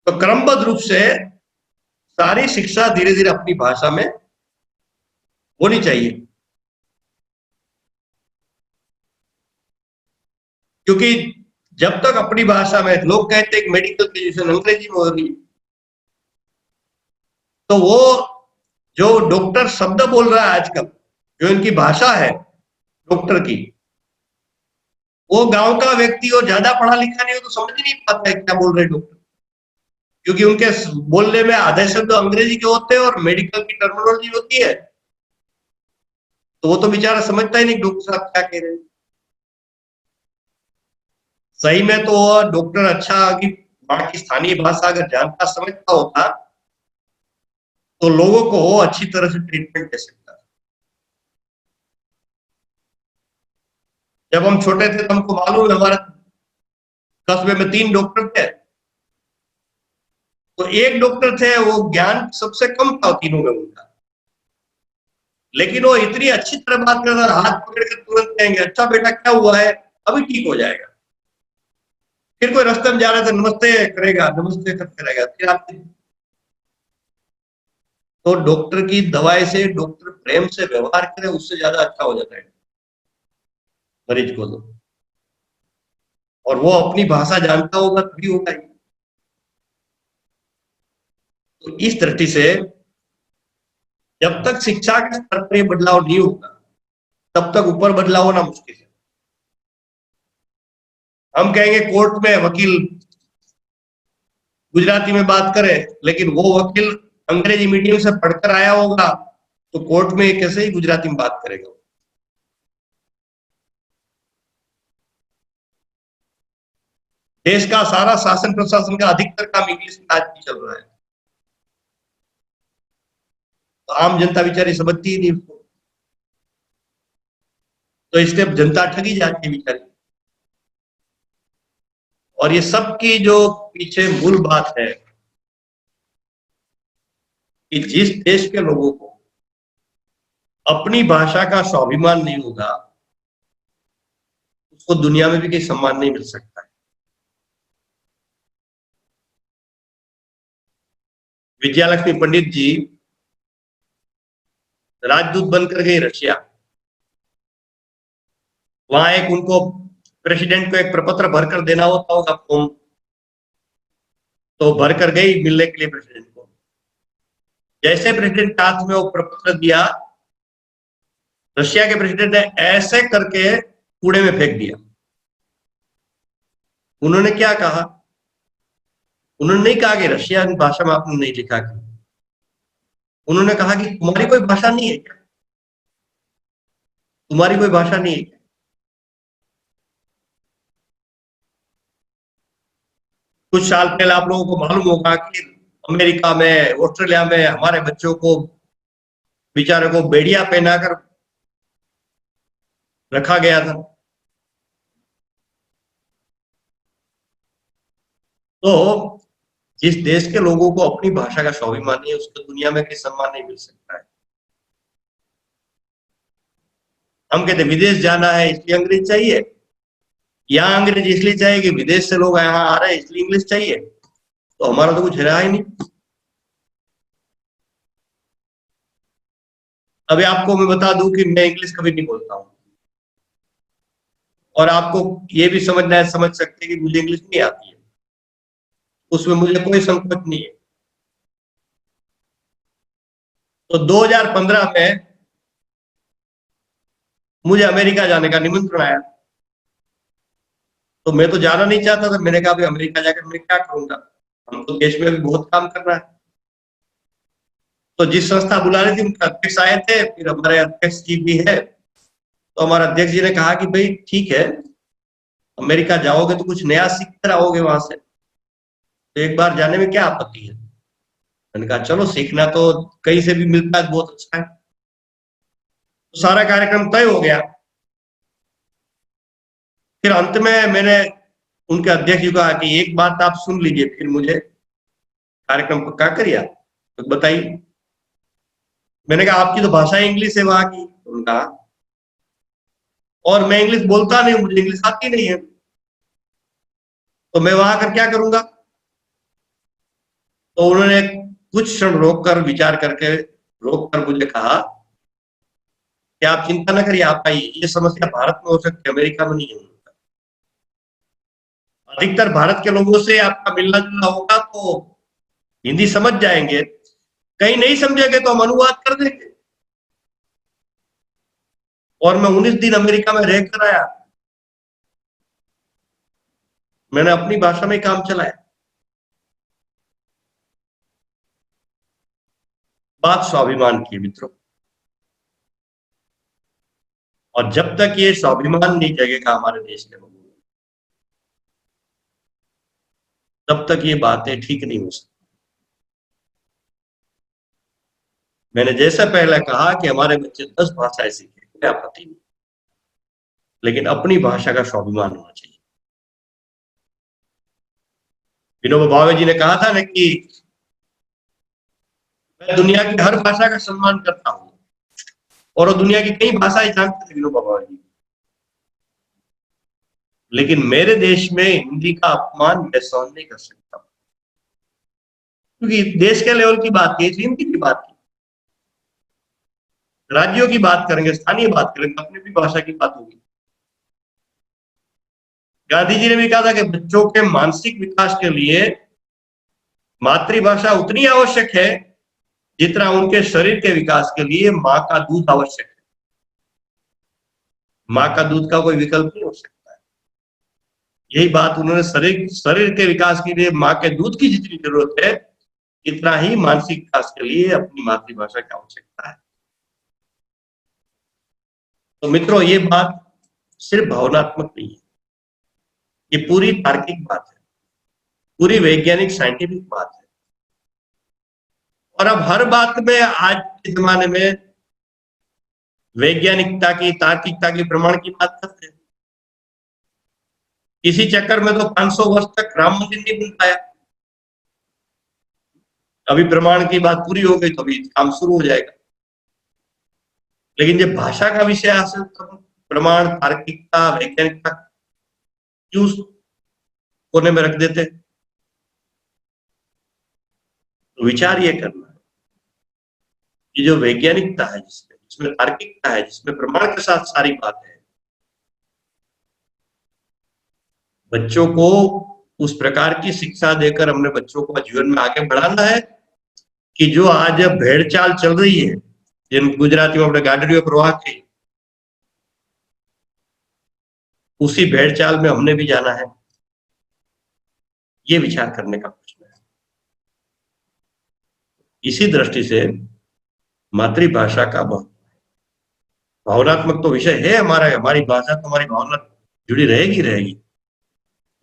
तो क्रमबद्ध रूप से सारी शिक्षा धीरे धीरे अपनी भाषा में होनी चाहिए, क्योंकि जब तक अपनी भाषा में, लोग कहते हैं कि मेडिकल एजुकेशन अंग्रेजी में हो रही है, तो वो जो डॉक्टर शब्द बोल रहा है आजकल, जो इनकी भाषा है डॉक्टर की, वो गांव का व्यक्ति और ज्यादा पढ़ा लिखा नहीं हो तो समझ ही नहीं पाता है क्या बोल रहे डॉक्टर, क्योंकि उनके बोलने में आधे शब्द अंग्रेजी के होते हैं और मेडिकल की टर्मिनोलॉजी होती है, तो वो तो बेचारा समझता ही नहीं डॉक्टर साहब क्या कह रहे हैं। सही में तो डॉक्टर अच्छा कि वहां की स्थानीय भाषा अगर जानता समझता होता तो लोगों को अच्छी तरह से ट्रीटमेंट दे सकता। जब हम छोटे थे तो हमको मालूम है, हमारे कस्बे में 3 डॉक्टर थे, तो एक डॉक्टर थे, वो ज्ञान सबसे कम था तीनों में उनका, लेकिन वो इतनी अच्छी तरह बात करता था, हाथ पकड़ के तुरंत कहेंगे अच्छा बेटा क्या हुआ है, अभी ठीक हो जाएगा। फिर कोई रास्ते में जा रहा था, नमस्ते करेगा, नमस्ते करते रहेगा, फिर आप, तो डॉक्टर की दवाई से, डॉक्टर प्रेम से व्यवहार करे, उससे ज्यादा अच्छा हो जाता है मरीज को तो। और वो अपनी भाषा जानता होगा तभी होगा। तो इस दृष्टि से जब तक शिक्षा के स्तर पर ये बदलाव नहीं होगा तब तक ऊपर बदलाव होना मुश्किल है। हम कहेंगे कोर्ट में वकील गुजराती में बात करे, लेकिन वो वकील अंग्रेजी मीडियम से पढ़कर आया होगा तो कोर्ट में कैसे ही गुजराती में बात करेगा। देश का सारा शासन प्रशासन का अधिकतर काम इंग्लिश में आज भी चल रहा है, तो आम जनता बेचारी समझती ही नहीं उसको, तो इसलिए जनता ठगी जाती है बेचारी। और ये सब की जो पीछे मूल बात है कि जिस देश के लोगों को अपनी भाषा का स्वाभिमान नहीं होगा उसको दुनिया में भी कोई सम्मान नहीं मिल सकता है। विजयालक्ष्मी पंडित जी राजदूत बनकर गई रशिया। वहां एक उनको प्रेसिडेंट को एक प्रपत्र भरकर देना होता होगा फॉर्म, तो भरकर गई मिलने के लिए प्रेसिडेंट को। जैसे प्रेसिडेंट के हाथ में वो प्रपत्र दिया, रशिया के प्रेसिडेंट ने ऐसे करके कूड़े में फेंक दिया। उन्होंने क्या कहा? उन्होंने नहीं कहा कि रशिया की भाषा में आपने नहीं लिखा कि, उन्होंने कहा कि तुम्हारी कोई भाषा नहीं है क्या? तुम्हारी कोई भाषा नहीं है क्या? कुछ साल पहले आप लोगों को मालूम होगा कि अमेरिका में, ऑस्ट्रेलिया में हमारे बच्चों को बेचारे को बेड़िया पहनाकर रखा गया था। तो जिस देश के लोगों को अपनी भाषा का स्वाभिमान नहीं है उसको दुनिया में कोई सम्मान नहीं मिल सकता है। हम कहते विदेश जाना है इसलिए अंग्रेज चाहिए, यहाँ अंग्रेज इसलिए चाहिए कि विदेश से लोग यहाँ आ रहे हैं इसलिए इंग्लिश चाहिए, तो हमारा तो कुछ रहा ही नहीं। अभी आपको मैं बता दूं कि मैं इंग्लिश कभी नहीं बोलता हूं, और आपको ये भी समझना है, समझ सकते हैं कि मुझे इंग्लिश नहीं आती है, उसमें मुझे कोई संकोच नहीं है। तो 2015 में मुझे अमेरिका जाने का निमंत्रण आया, तो मैं तो जाना नहीं चाहता था। मैंने कहा भाई अमेरिका जाकर मैं क्या करूंगा, हम तो देश में भी बहुत काम कर रहा है। तो जिस संस्था बुला रही थी उनके अध्यक्ष आए थे, फिर हमारे अध्यक्ष जी भी है, तो हमारे अध्यक्ष जी ने कहा कि भाई ठीक है, अमेरिका जाओगे तो कुछ नया सीख कर आओगे वहां से, तो एक बार जाने में क्या आपत्ति है। मैंने कहा चलो, सीखना तो कहीं से भी मिलता है, बहुत अच्छा है। तो सारा कार्यक्रम तय हो गया। फिर अंत में मैंने उनके अध्यक्ष जी को कहा कि एक बात आप सुन लीजिए, फिर मुझे कार्यक्रम पक्का करिए, तो बताइए। मैंने कहा आपकी तो भाषा इंग्लिश है वहां की, उनका, और मैं इंग्लिश बोलता नहीं हूं, मुझे इंग्लिश आती नहीं है, तो मैं वहां आकर क्या करूंगा। तो उन्होंने कुछ क्षण रोककर विचार करके रोककर मुझे कहा कि आप चिंता न करिए, आप आइए, ये समस्या भारत में हो सकती है, अमेरिका में नहीं है। अधिकतर भारत के लोगों से आपका मिलना जुलना होगा तो हिंदी समझ जाएंगे, कहीं नहीं समझेंगे तो हम अनुवाद कर देंगे। और मैं 19 दिन अमेरिका में रहकर आया, मैंने अपनी भाषा में काम चलाया। बात स्वाभिमान की मित्रों, और जब तक ये स्वाभिमान नहीं जगेगा हमारे देश के लोगों में, तब तक ये बातें ठीक नहीं हो सकती। मैंने जैसा पहले कहा कि हमारे बच्चे 10 भाषाएं सीखे, कोई आपत्ति नहीं, लेकिन अपनी भाषा का स्वाभिमान होना चाहिए। विनोबा भावे जी ने कहा था ना कि मैं दुनिया की हर भाषा का सम्मान करता हूं, और वो दुनिया की कई भाषाएं जानते थे विनोबा भावे जी, लेकिन मेरे देश में हिंदी का अपमान मैं सहन नहीं कर सकता, क्योंकि देश के लेवल की बात की, हिंदी की बात की, राज्यों की बात करेंगे, स्थानीय बात करेंगे, अपनी भी भाषा की बात होगी। गांधी जी ने भी कहा था कि बच्चों के मानसिक विकास के लिए मातृभाषा उतनी आवश्यक है जितना उनके शरीर के विकास के लिए माँ का दूध आवश्यक है। माँ का दूध का कोई विकल्प नहीं हो सकता है। यही बात उन्होंने शरीर के विकास के लिए माँ के दूध की जितनी जरूरत है, इतना ही मानसिक विकास के लिए अपनी मातृभाषा की आवश्यकता है। तो मित्रों, ये बात सिर्फ भावनात्मक नहीं है, ये पूरी तार्किक बात है, पूरी वैज्ञानिक साइंटिफिक बात है। और अब हर बात में आज के जमाने में वैज्ञानिकता की, तार्किकता की, प्रमाण की बात करते हैं। इसी चक्कर में तो 500 वर्ष तक राम मंदिर नहीं बन पाया। अभी प्रमाण की बात पूरी हो गई तो अभी काम शुरू हो जाएगा। लेकिन जब भाषा का विषय हासिल तो प्रमाण, तार्किकता, वैज्ञानिकता क्यों कोने में रख देते? तो विचार ये करना है कि जो वैज्ञानिकता है, जिसमें तार्किकता है, जिसमें प्रमाण के साथ सारी बात है, बच्चों को उस प्रकार की शिक्षा देकर हमने बच्चों को जीवन में आगे बढ़ाना है कि जो आज भेड़ चाल चल रही है, जिन गुजराती में अपने गाडरियों प्रवाह की, उसी भेड़ चाल में हमने भी जाना है। ये विचार करने का प्रश्न है। इसी दृष्टि से मातृभाषा का बहुत भावनात्मक तो विषय है हमारा। हमारी भाषा तो हमारी भावना जुड़ी रहेगी,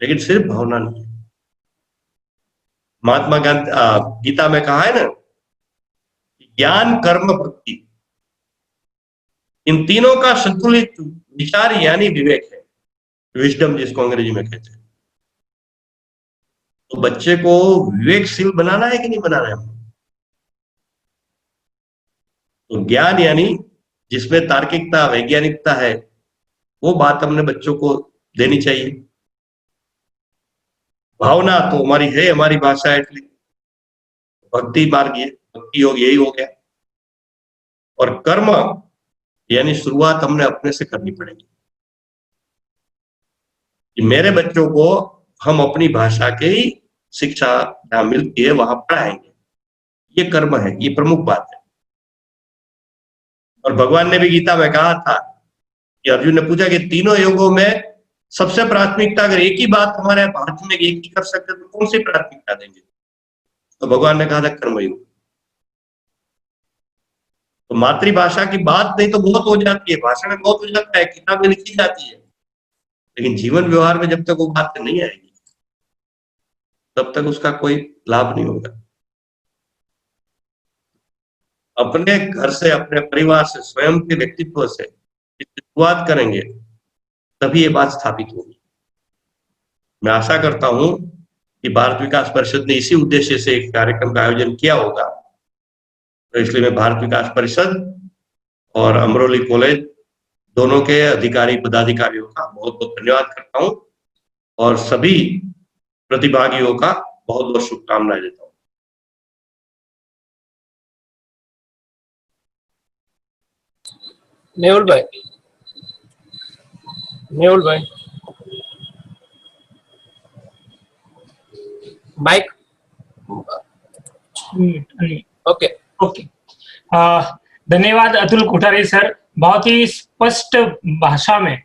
लेकिन सिर्फ भावना नहीं है। महात्मा गांधी गीता में कहा है ना, ज्ञान, कर्म, भक्ति, इन तीनों का संतुलित विचार यानी विवेक है, विजडम जिसको अंग्रेजी में कहते हैं। तो बच्चे को विवेकशील बनाना है कि नहीं बनाना है? तो ज्ञान यानी जिसमें तार्किकता, वैज्ञानिकता है, वो बात हमने बच्चों को देनी चाहिए। भावना तो हमारी है, हमारी भाषा है, भक्ति मार्ग ये, भक्ति योग यही हो गया। और कर्म यानी शुरुआत हमने अपने से करनी पड़ेगी कि मेरे बच्चों को हम अपनी भाषा की ही शिक्षा जहां मिलती है वहां पढ़ाएंगे। ये कर्म है, ये प्रमुख बात है। और भगवान ने भी गीता में कहा था कि अर्जुन ने पूछा कि तीनों योगों में सबसे प्राथमिकता अगर एक ही बात हमारे भारत में एक ही कर सकते तो कौन सी प्राथमिकता देंगे? तो भगवान ने कहा था कर्मयोग। तो मातृभाषा की बात नहीं तो बहुत हो जाती है, भाषण में बहुत हो जाता है, किताबें लिखी जाती है, लेकिन जीवन व्यवहार में जब तक वो बात नहीं आएगी तब तक उसका कोई लाभ नहीं होगा। अपने घर से, अपने परिवार से, स्वयं के व्यक्तित्व से शुरुआत करेंगे तभी ये बात स्थापित होगी। मैं आशा करता हूं कि भारत विकास परिषद ने इसी उद्देश्य से एक कार्यक्रम का आयोजन किया होगा। तो इसलिए मैं भारत विकास परिषद और अमरोली कॉलेज दोनों के अधिकारी, पदाधिकारियों का बहुत बहुत धन्यवाद करता हूं और सभी प्रतिभागियों का बहुत बहुत शुभकामनाएं देता हूं। मेहुल भाई माइक ओके। धन्यवाद अतुल कोठारी सर। बहुत ही स्पष्ट भाषा में,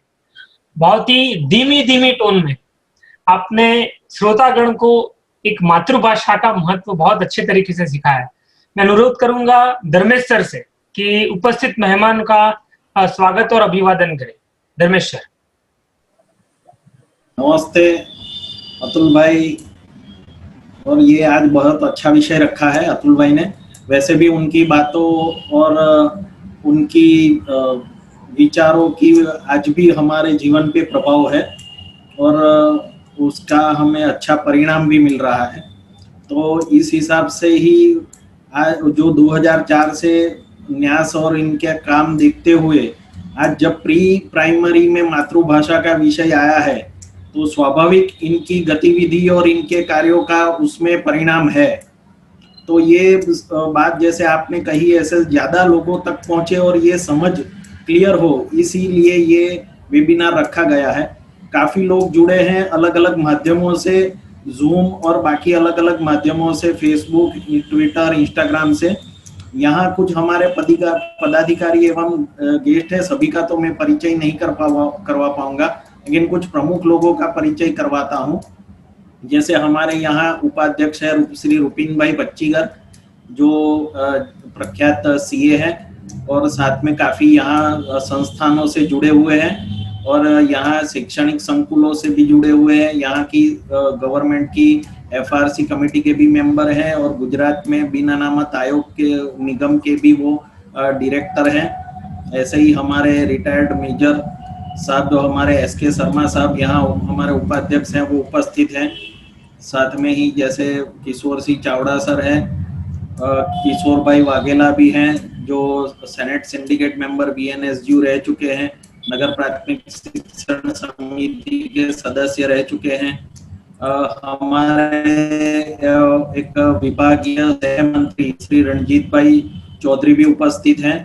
बहुत ही धीमी टोन में आपने श्रोतागण को एक मातृभाषा का महत्व बहुत अच्छे तरीके से सिखाया। मैं अनुरोध करूंगा धर्मेश सर से कि उपस्थित मेहमान का स्वागत और अभिवादन करें। धर्मेश सर। नमस्ते अतुल भाई। और ये आज बहुत अच्छा विषय रखा है अतुल भाई ने। वैसे भी उनकी बातों और उनकी विचारों की आज भी हमारे जीवन पे प्रभाव है और उसका हमें अच्छा परिणाम भी मिल रहा है। तो इस हिसाब से ही आज जो 2004 से न्यास और इनके काम देखते हुए आज जब प्री प्राइमरी में मातृभाषा का विषय आया है तो स्वाभाविक इनकी गतिविधि और इनके कार्यों का उसमें परिणाम है। तो ये बात जैसे आपने कही ऐसे ज़्यादा लोगों तक पहुँचे और ये समझ क्लियर हो, इसीलिए ये वेबिनार रखा गया है। काफ़ी लोग जुड़े हैं अलग अलग माध्यमों से जूम और बाकी अलग अलग माध्यमों से, फेसबुक, ट्विटर, इंस्टाग्राम से। यहाँ कुछ हमारे पदाधिकारी एवं गेस्ट है, सभी का तो मैं परिचय नहीं करवा पाऊंगा, लेकिन कुछ प्रमुख लोगों का परिचय करवाता हूँ। जैसे हमारे यहाँ उपाध्यक्ष है श्री रुपिन भाई बच्चीगर, जो प्रख्यात सीए है और साथ में काफी यहाँ संस्थानों से जुड़े हुए हैं और यहाँ शैक्षणिक संकुलों से भी जुड़े हुए हैं। यहाँ की गवर्नमेंट की एफआरसी कमेटी के भी मेंबर हैं और गुजरात में बिन अनामत आयोग के निगम के भी वो डायरेक्टर हैं। ऐसे ही हमारे रिटायर्ड मेजर साहब जो हमारे एसके शर्मा साहब यहाँ हमारे उपाध्यक्ष हैं, वो उपस्थित हैं। साथ में ही जैसे किशोर सिंह चावड़ा सर हैं, किशोर भाई वाघेला भी हैं जो सेनेट सिंडिकेट मेंबर बीएनएसयू रह चुके हैं, नगर प्राथमिक शिक्षण समिति के सदस्य रह चुके हैं। हमारे एक विभागीय सह मंत्री श्री रणजीत भाई चौधरी भी उपस्थित हैं,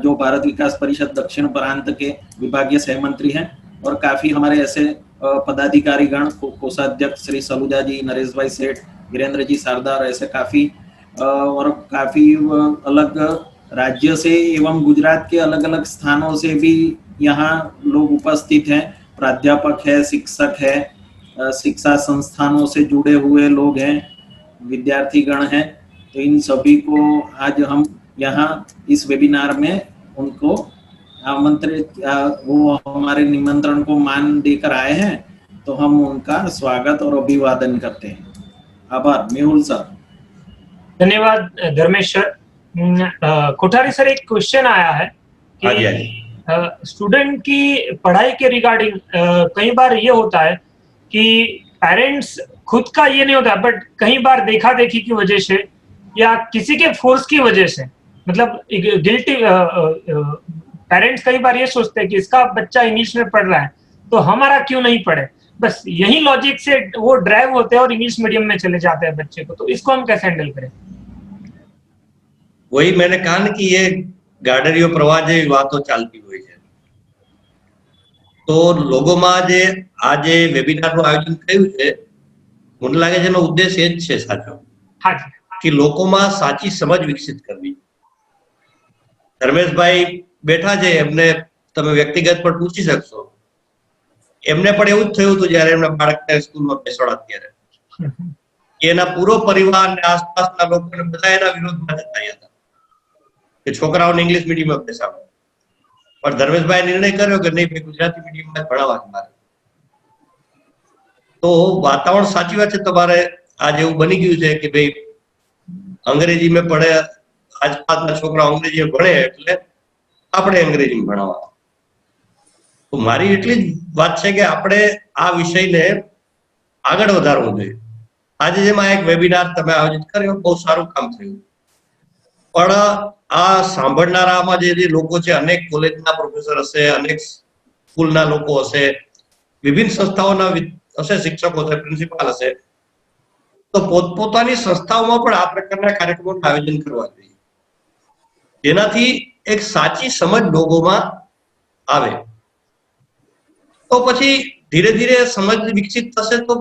जो भारत विकास परिषद दक्षिण प्रांत के विभागीय सह मंत्री हैं। और काफी हमारे ऐसे पदाधिकारी गण, कोषाध्यक्ष श्री सलूजा जी, नरेश भाई सेठ, वीरेंद्र जी सरदार, ऐसे काफी और काफी अलग राज्य से एवं गुजरात के अलग अलग स्थानों से भी यहाँ लोग उपस्थित हैं। प्राध्यापक है, शिक्षक है, शिक्षा संस्थानों से जुड़े हुए लोग हैं, विद्यार्थी गण हैं। तो इन सभी को आज हम यहाँ इस वेबिनार में उनको आमंत्रित, वो हमारे निमंत्रण को मान देकर आए हैं, तो हम उनका स्वागत और अभिवादन करते हैं। आभार। मेहुल सर। धन्यवाद धर्मेश सर। कोठारी सर, एक क्वेश्चन आया है कि स्टूडेंट की पढ़ाई के रिगार्डिंग कई बार ये होता है कि पेरेंट्स खुद का ये नहीं होता, बट कई बार देखा देखी की वजह से या किसी के फोर्स की वजह से, मतलब गिल्टी पेरेंट्स कई बार ये सोचते हैं कि इसका बच्चा इंग्लिश में पढ़ रहा है तो हमारा क्यों नहीं पढ़े, बस यही लॉजिक से वो ड्राइव होते हैं और इंग्लिश मीडियम में चले जाते हैं बच्चे को। तो इसको हम कैसे हैंडल करें? वही मैंने कहा ना कि ये गाडरियो प्रवाह જેવી વાતો ચાલતી હોય છે। તો લોકોમાં જે આજે વેબિનારનું આયોજન થયું છે, મને લાગે છે એનો ઉદ્દેશ એ જ છે સાચો, કે લોકોમાં સાચી સમજ વિકસિત કરવી। ધર્મેશભાઈ બેઠા છે, એમને તમે વ્યક્તિગત પણ પૂછી શકશો, એમને પણ એવું જ થયું હતું જ્યારે એમના બાળકને સ્કૂલમાં બેસાડ્યા ત્યારે, કે એના પૂરો પરિવાર અને આસપાસના લોકોને બધા એના વિરોધમાં જતા હતા કે છોકરાઓને ઇંગ્લિશ મીડિયમમાં બેસાડો, પણ ધર્મેશભાઈ નિર્ણય કર્યો કે નહીં ભાઈ, ગુજરાતી મીડિયમમાં જ ભણાવવા છે મારે। તો વાતાવરણ સાચી વાત છે તમારે आज એવું બની ગયું છે કે ભાઈ અંગ્રેજી में पढ़े, आसपासના છોકરાઓ અંગ્રેજી ભણે એટલે આપણે અંગ્રેજીમાં ભણાવવા। તો મારી એટલી જ વાત છે કે આપણે આ વિષયને આગળ વધારવો જોઈએ। આજે જેમાં એક વેબિનાર તમે આયોજિત કર્યો, બહુ સારું કામ થયું, પણ આ સાંભળનારામાં જે લોકો છે, અનેક કોલેજના પ્રોફેસર હશે, અનેક સ્કૂલના લોકો હશે, વિભિન્ન સંસ્થાઓના હશે, શિક્ષકો હશે, પ્રિન્સિપાલ હશે, તો પોતપોતાની સંસ્થાઓમાં પણ આ પ્રકારના કાર્યક્રમોનું આયોજન કરવા જોઈએ, જેનાથી એક સાચી સમજ લોકોમાં આવે। તો પછી ધીરે ધીરે સમજ વિકસિત થશે તો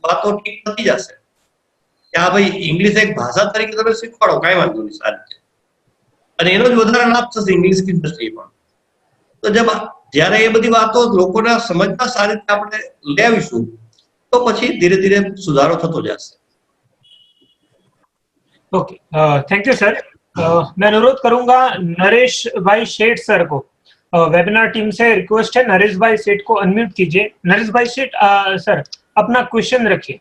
વાતો ઠીક થતી જશે કે હા ભાઈ ઇંગ્લિશ એક ભાષા તરીકે તમે શીખવાડો, કાંઈ વાંધો નહીં, સારી છે, અને એનો જ વધારે લાભ થશે ઇંગ્લિશની દ્રષ્ટિએ પણ। તો જ્યારે એ બધી વાતો લોકોના સમજમાં સારી રીતે આપણે લઈ આવીશું તો પછી ધીરે ધીરે સુધારો થતો જશે। Okay, thank you sir. मैं अनुरोध करूंगा नरेश भाई सेठ सर को, वेबिनार टीम से रिक्वेस्ट है, नरेश भाई सेठ को अनम्यूट कीजिए। नरेश भाई सेठ सर, अपना क्वेश्चन रखिए।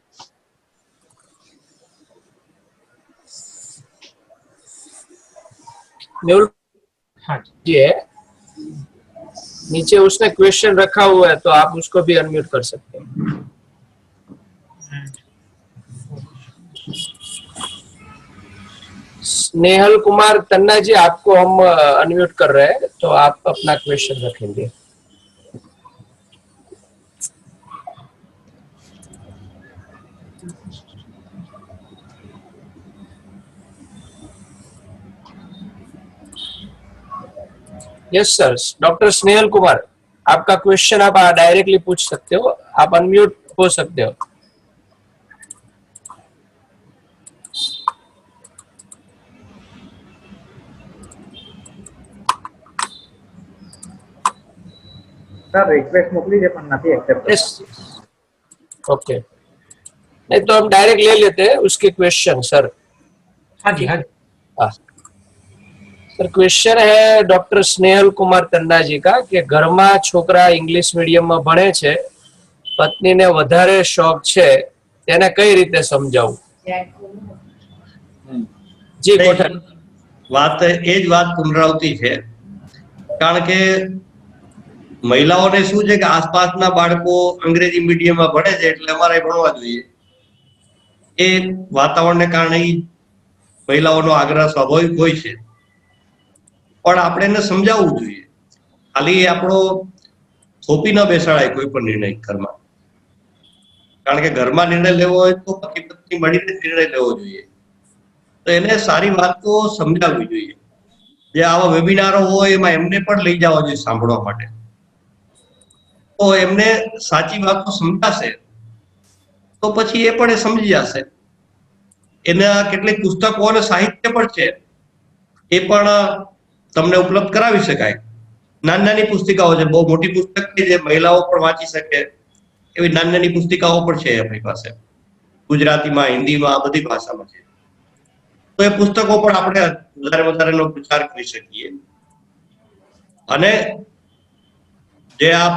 मेहुल हाँ जी है, नीचे उसने क्वेश्चन रखा हुआ है तो आप उसको भी अनम्यूट कर सकते हैं। स्नेहल कुमार तन्ना जी, आपको हम अनम्यूट कर रहे हैं, तो आप अपना क्वेश्चन रखेंगे। Yes sir, doctor Snehal Kumar, आपका क्वेश्चन आप डायरेक्टली पूछ सकते हो, आप अनम्यूट हो सकते हो। સર રિક્વેસ્ટ મોકલી છે પણ નથી એક્સેપ્ટ यस ओके, नहीं तो हम डायरेक्ट ले लेते हैं उसके क्वेश्चन सर। हाँ जी, हाँ जी। हाँ सर, क्वेश्चन है डॉक्टर स्नेहल कुमार तन्ना जी का कि ઘરમાં છોકરા ઇંગ્લિશ મીડિયમમાં ભણે છે, પત્નીને વધારે શોખ છે, તેને કઈ રીતે સમજાવવું? જી કોઠારી, વાત એ જ વાત પુનરાવૃત્તિ છે, કારણ કે મહિલાઓને શું છે કે આસપાસના બાળકો અંગ્રેજી મીડિયમમાં ભણે છે એટલે અમારે ભણવા જોઈએ, એ વાતાવરણને કારણે મહિલાઓનો આગ્રહ સ્વાભાવિક હોય છે, પણ આપણે એને સમજાવવું જોઈએ. ખાલી આપણો થોપી ન બેસાડાય કોઈ પણ નિર્ણય ઘરમાં, કારણ કે ઘરમાં નિર્ણય લેવો હોય તો પતિ પત્ની મળીને નિર્ણય લેવો જોઈએ. તો એને સારી વાતો સમજાવવી જોઈએ. જે આવા વેબિનારો હોય એમાં એમને પણ લઈ જવા જોઈએ સાંભળવા માટે, તો એમને સાચી વાતો સમજાશે તો પછી એ પણ સમજી જશે. એના કેટલીક પુસ્તકો અને સાહિત્ય પણ છે, એ પણ તમને ઉપલબ્ધ કરાવી શકાય. નાની નાની પુસ્તિકાઓ છે, બહુ મોટી પુસ્તક છે જે મહિલાઓ પણ વાંચી શકે એવી નાની નાની પુસ્તિકાઓ પણ છે આપણી પાસે, ગુજરાતીમાં, હિન્દીમાં, આ બધી ભાષામાં છે. તો એ પુસ્તકો પણ આપણે વધારેનો પ્રચાર કરી શકીએ. અને જે આપ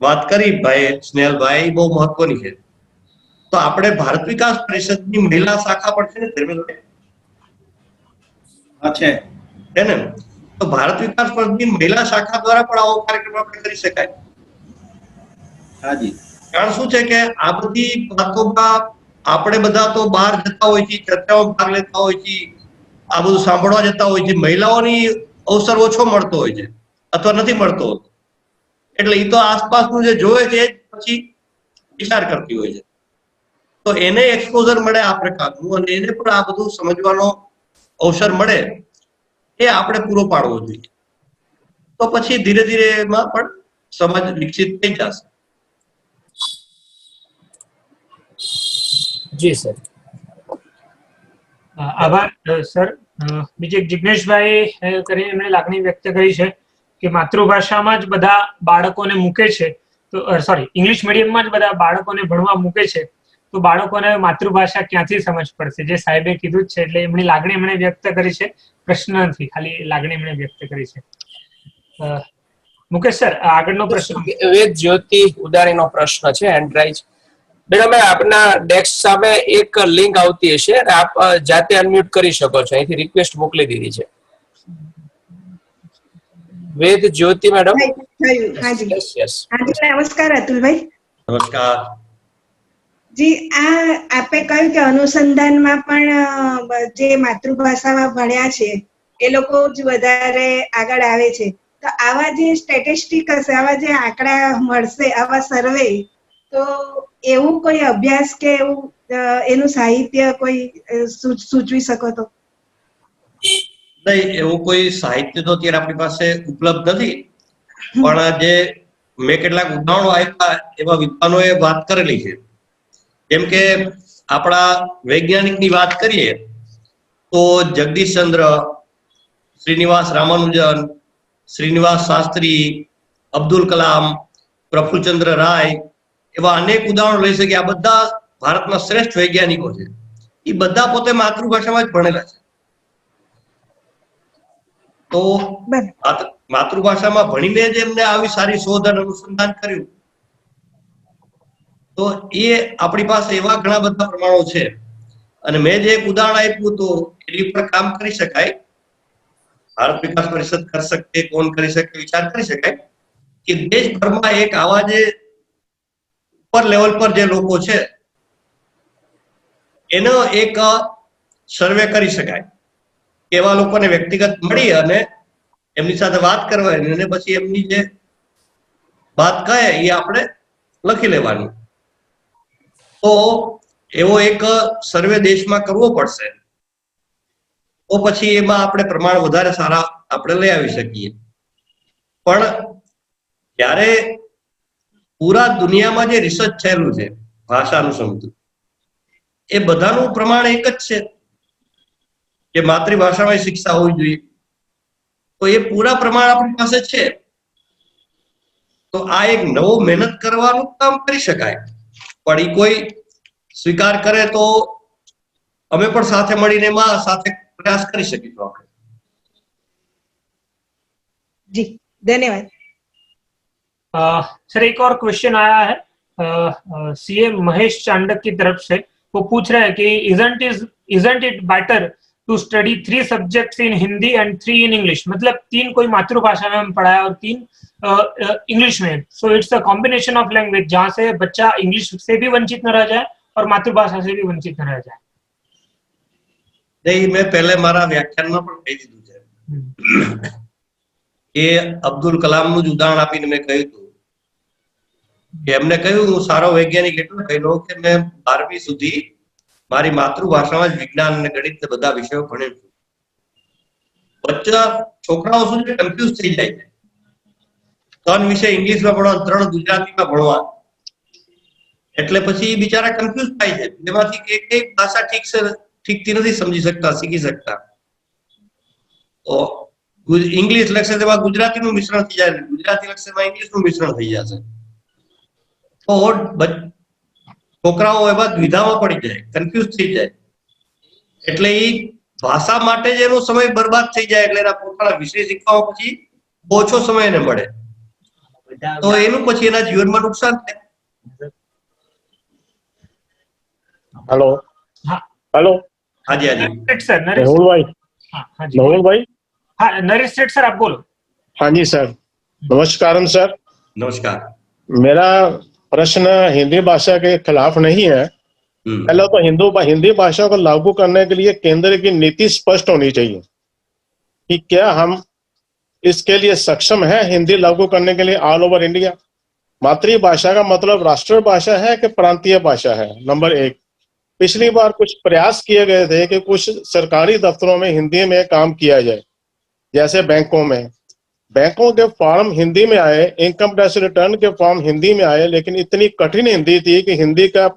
વાત કરી ભાઈ સ્નેહલભાઈ, બહુ મહત્વની છે. તો આપણે ભારત વિકાસ પરિષદની મહિલા શાખા પણ છે ને ધર્મેન્દ્રભાઈ? છે ને, તો ભારત વિકાસ પરિષદની મહિલા શાખા દ્વારા પણ આવો કાર્યક્રમ આપણે કરી શકાય. હાજી, કારણ શું છે કે આ બધી વાતોમાં આપણે બધા તો બહાર જતા હોય છે, ચર્ચાઓમાં ભાગ લેતા હોય છે, આ બધું સાંભળવા જતા હોય છે, મહિલાઓની અવસર ઓછો મળતો હોય છે અથવા નથી મળતો હોતો, એટલે એ તો આસપાસનું જે જોવે છે એ પછી વિચાર કરતી હોય છે. તો એને એક્સપોઝર મળે આ પ્રકારનું, અને એને પણ આ બધું સમજવાનો અવસર મળે, એ આપણે પૂરો પાડવો જોઈએ. તો પછી ધીરે ધીરે એમાં પણ સમાજ વિકસિત થઈ જશે. જી સર. આભાર સર. બીજે જિગ્નેશભાઈ કરીને એમણે લાગણી વ્યક્ત કરી છે કે માતૃભાષામાં જ બધા બાળકોને મૂકે છે, તો સોરી ઇંગ્લિશ મીડિયમમાં જ બધા બાળકોને ભણવા મૂકે છે, તો બાળકોને માતૃભાષા ક્યાંથી સમજ પડશે? જે સાહેબે કીધું જ છે, એટલે એમની લાગણી એમણે વ્યક્ત કરી છે, પ્રશ્ન નથી, ખાલી લાગણી એમણે વ્યક્ત કરી છે. મુકેશ સર, આગળનો પ્રશ્ન વેદ જ્યોતિ ઉદારીનો પ્રશ્ન છે, એન્ડ્રાઇઝ. મેડમ, આપના ડેસ્ક સામે એક લિંક આવતી હશે અને આપ જાતે અનમ્યુટ કરી શકો છો, અહીંથી રિક્વેસ્ટ મોકલી દીધી છે. વેદ જ્યોતિ મેડમ. હાજી યસ યસ. હાજી, નમસ્કાર અતુલભાઈ. નમસ્કાર જી, આ આપે કહ્યું કે અનુસંધાનમાં પણ જે માતૃભાષામાં ભણ્યા છે એ લોકો જ વધારે આગળ આવે છે. તો આવા જે સ્ટેટિસ્ટિક હશે, આવા જે આંકડા મળશે, આવા સર્વે, તો એવું કોઈ અભ્યાસ કે એવું એનું સાહિત્ય કોઈ સૂચવી શકો તો? નહીં, એવું કોઈ સાહિત્ય તો અત્યારે આપણી પાસે ઉપલબ્ધ નથી, પણ જે મેં કેટલાક ઉદાહરણો આપ્યા એવા વિદ્વાનોએ વાત કરેલી છે. જેમ કે આપણા વૈજ્ઞાનિકની વાત કરીએ તો જગદીશચંદ્ર, શ્રીનિવાસ રામાનુજન, શ્રીનિવાસ શાસ્ત્રી, અબ્દુલ કલામ, પ્રફુલ્લચંદ્ર રાય, એવા અનેક ઉદાહરણો લઈ શકીએ. આ બધા ભારતના શ્રેષ્ઠ વૈજ્ઞાનિકો છે. એ બધા પોતે માતૃભાષામાં જ ભણેલા છે. તો માતૃભાષામાં ભણીને જ એમને આવી સારી શોધ અને અનુસંધાન કર્યું. તો એ આપણી પાસે એવા ઘણા બધા પ્રમાણો છે. અને મેં જે એક ઉદાહરણ આપ્યું તો એની પર કામ કરી શકાય. ભારત વિકાસ પરિષદ કરી શકે, કોણ કરી શકે, વિચાર કરી શકાય કે દેશભરમાં એક આવા જે ઉપર લેવલ પર જે લોકો છે એનો એક સર્વે કરી શકાય. એવા લોકોને વ્યક્તિગત મળી અને એમની સાથે વાત કરવાની, અને પછી એમની જે વાત કહે એ આપણે લખી લેવાની. તો એવો એક સર્વે દેશમાં કરવો પડશે, તો પછી એમાં આપણે પ્રમાણ વધારે સારા આપણે લઈ આવી શકીએ. પણ જ્યારે પૂરા દુનિયામાં જે રિસર્ચ થયેલું છે ભાષાનું સમજવું, એ બધાનું પ્રમાણ એક જ છે કે માતૃભાષામાં શિક્ષા હોવી જોઈએ. તો એ પૂરા પ્રમાણ આપણી પાસે છે. તો આ એક નવો મહેનત કરવાનું કામ કરી શકાય, પણ એ કોઈ સ્વીકાર કરે તો અમે પણ સાથે મળીને એમાં સાથે પ્રયાસ કરી શકીશું આપણે. जी धन्यवाद. सर एक और क्वेश्चन आया है सीएम महेश चांडक की तरफ से. वो पूछ रहे हैं कि isn't it better to study 3 subjects in Hindi and 3 in English? मतलब 3 कोई मातृभाषा में हम पढ़ाया और 3 इंग्लिश में. So it's a combination of language जहाँ से बच्चा इंग्लिश से भी वंचित न रह जाए और मातृभाषा से भी वंचित न रह जाए. नहीं, मैं पहले मारा व्याख्याનમાં પણ કહી દીધું છે કે અબ્દુલ કલામનું જ ઉદાહરણ આપીને મેં કહ્યું હતું કે એમને કહ્યું હું સારો વૈજ્ઞાનિક એટલો કહેલો કે મેં 12મી સુધી મારી માતૃભાષામાં જ વિજ્ઞાન અને ગણિત ને બધા વિષયો ભણ્યો છું. બચ્ચા છોકરાઓ શું છે કન્ફ્યુઝ થઈ જાય છે. 3 વિષય ઇંગ્લિશમાં ભણવા, 3 ગુજરાતીમાં ભણવા, એટલે પછી બિચારા કન્ફ્યુઝ થાય છે. એમાંથી એક ભાષા ઠીકથી નથી સમજી શકતા, શીખી શકતા. તો इंग्लिश लक्ष्य से गुजराती નું મિશ્રણ થઈ જાય, ગુજરાતી લક્ષ્ય માં ઇંગ્લિશ નું મિશ્રણ થઈ જશે. તો છોકરાઓ એવા દ્વિધામાં પડી જાય, કન્ફ્યુઝ થઈ જાય, એટલે એ ભાષા માટે જ એનો સમય બરબાદ થઈ જાય. એટલે એના પોતાના વિષય શીખવા પછી ઓછો સમય એને મળે, તો એનું પછી એના જીવનમાં નુકસાન થાય. हेलो. हाँ. हेलो. हाँ जी, हाँ जी. सर मेहुल भाई. हाँ जी. मेहुल भाई. हाँ नरेश सेठ सर आप बोलो. हाँ जी सर, नमस्कारम सर. नमस्कार. मेरा प्रश्न हिंदी भाषा के खिलाफ नहीं है. पहले तो हिंदी भाषा को लागू करने के लिए केंद्र की नीति स्पष्ट होनी चाहिए कि क्या हम इसके लिए सक्षम है हिंदी लागू करने के लिए ऑल ओवर इंडिया. मातृभाषा का मतलब राष्ट्रभाषा है कि प्रांतीय भाषा है, नंबर 1. पिछली बार कुछ प्रयास किए गए थे कि कुछ सरकारी दफ्तरों में हिंदी में काम किया जाए, जैसे बैंकों के फॉर्म हिंदी में आए, इनकम टैक्स रिटर्न के फॉर्म हिंदी में आए, लेकिन इतनी कठिन हिंदी थी कि हिंदी का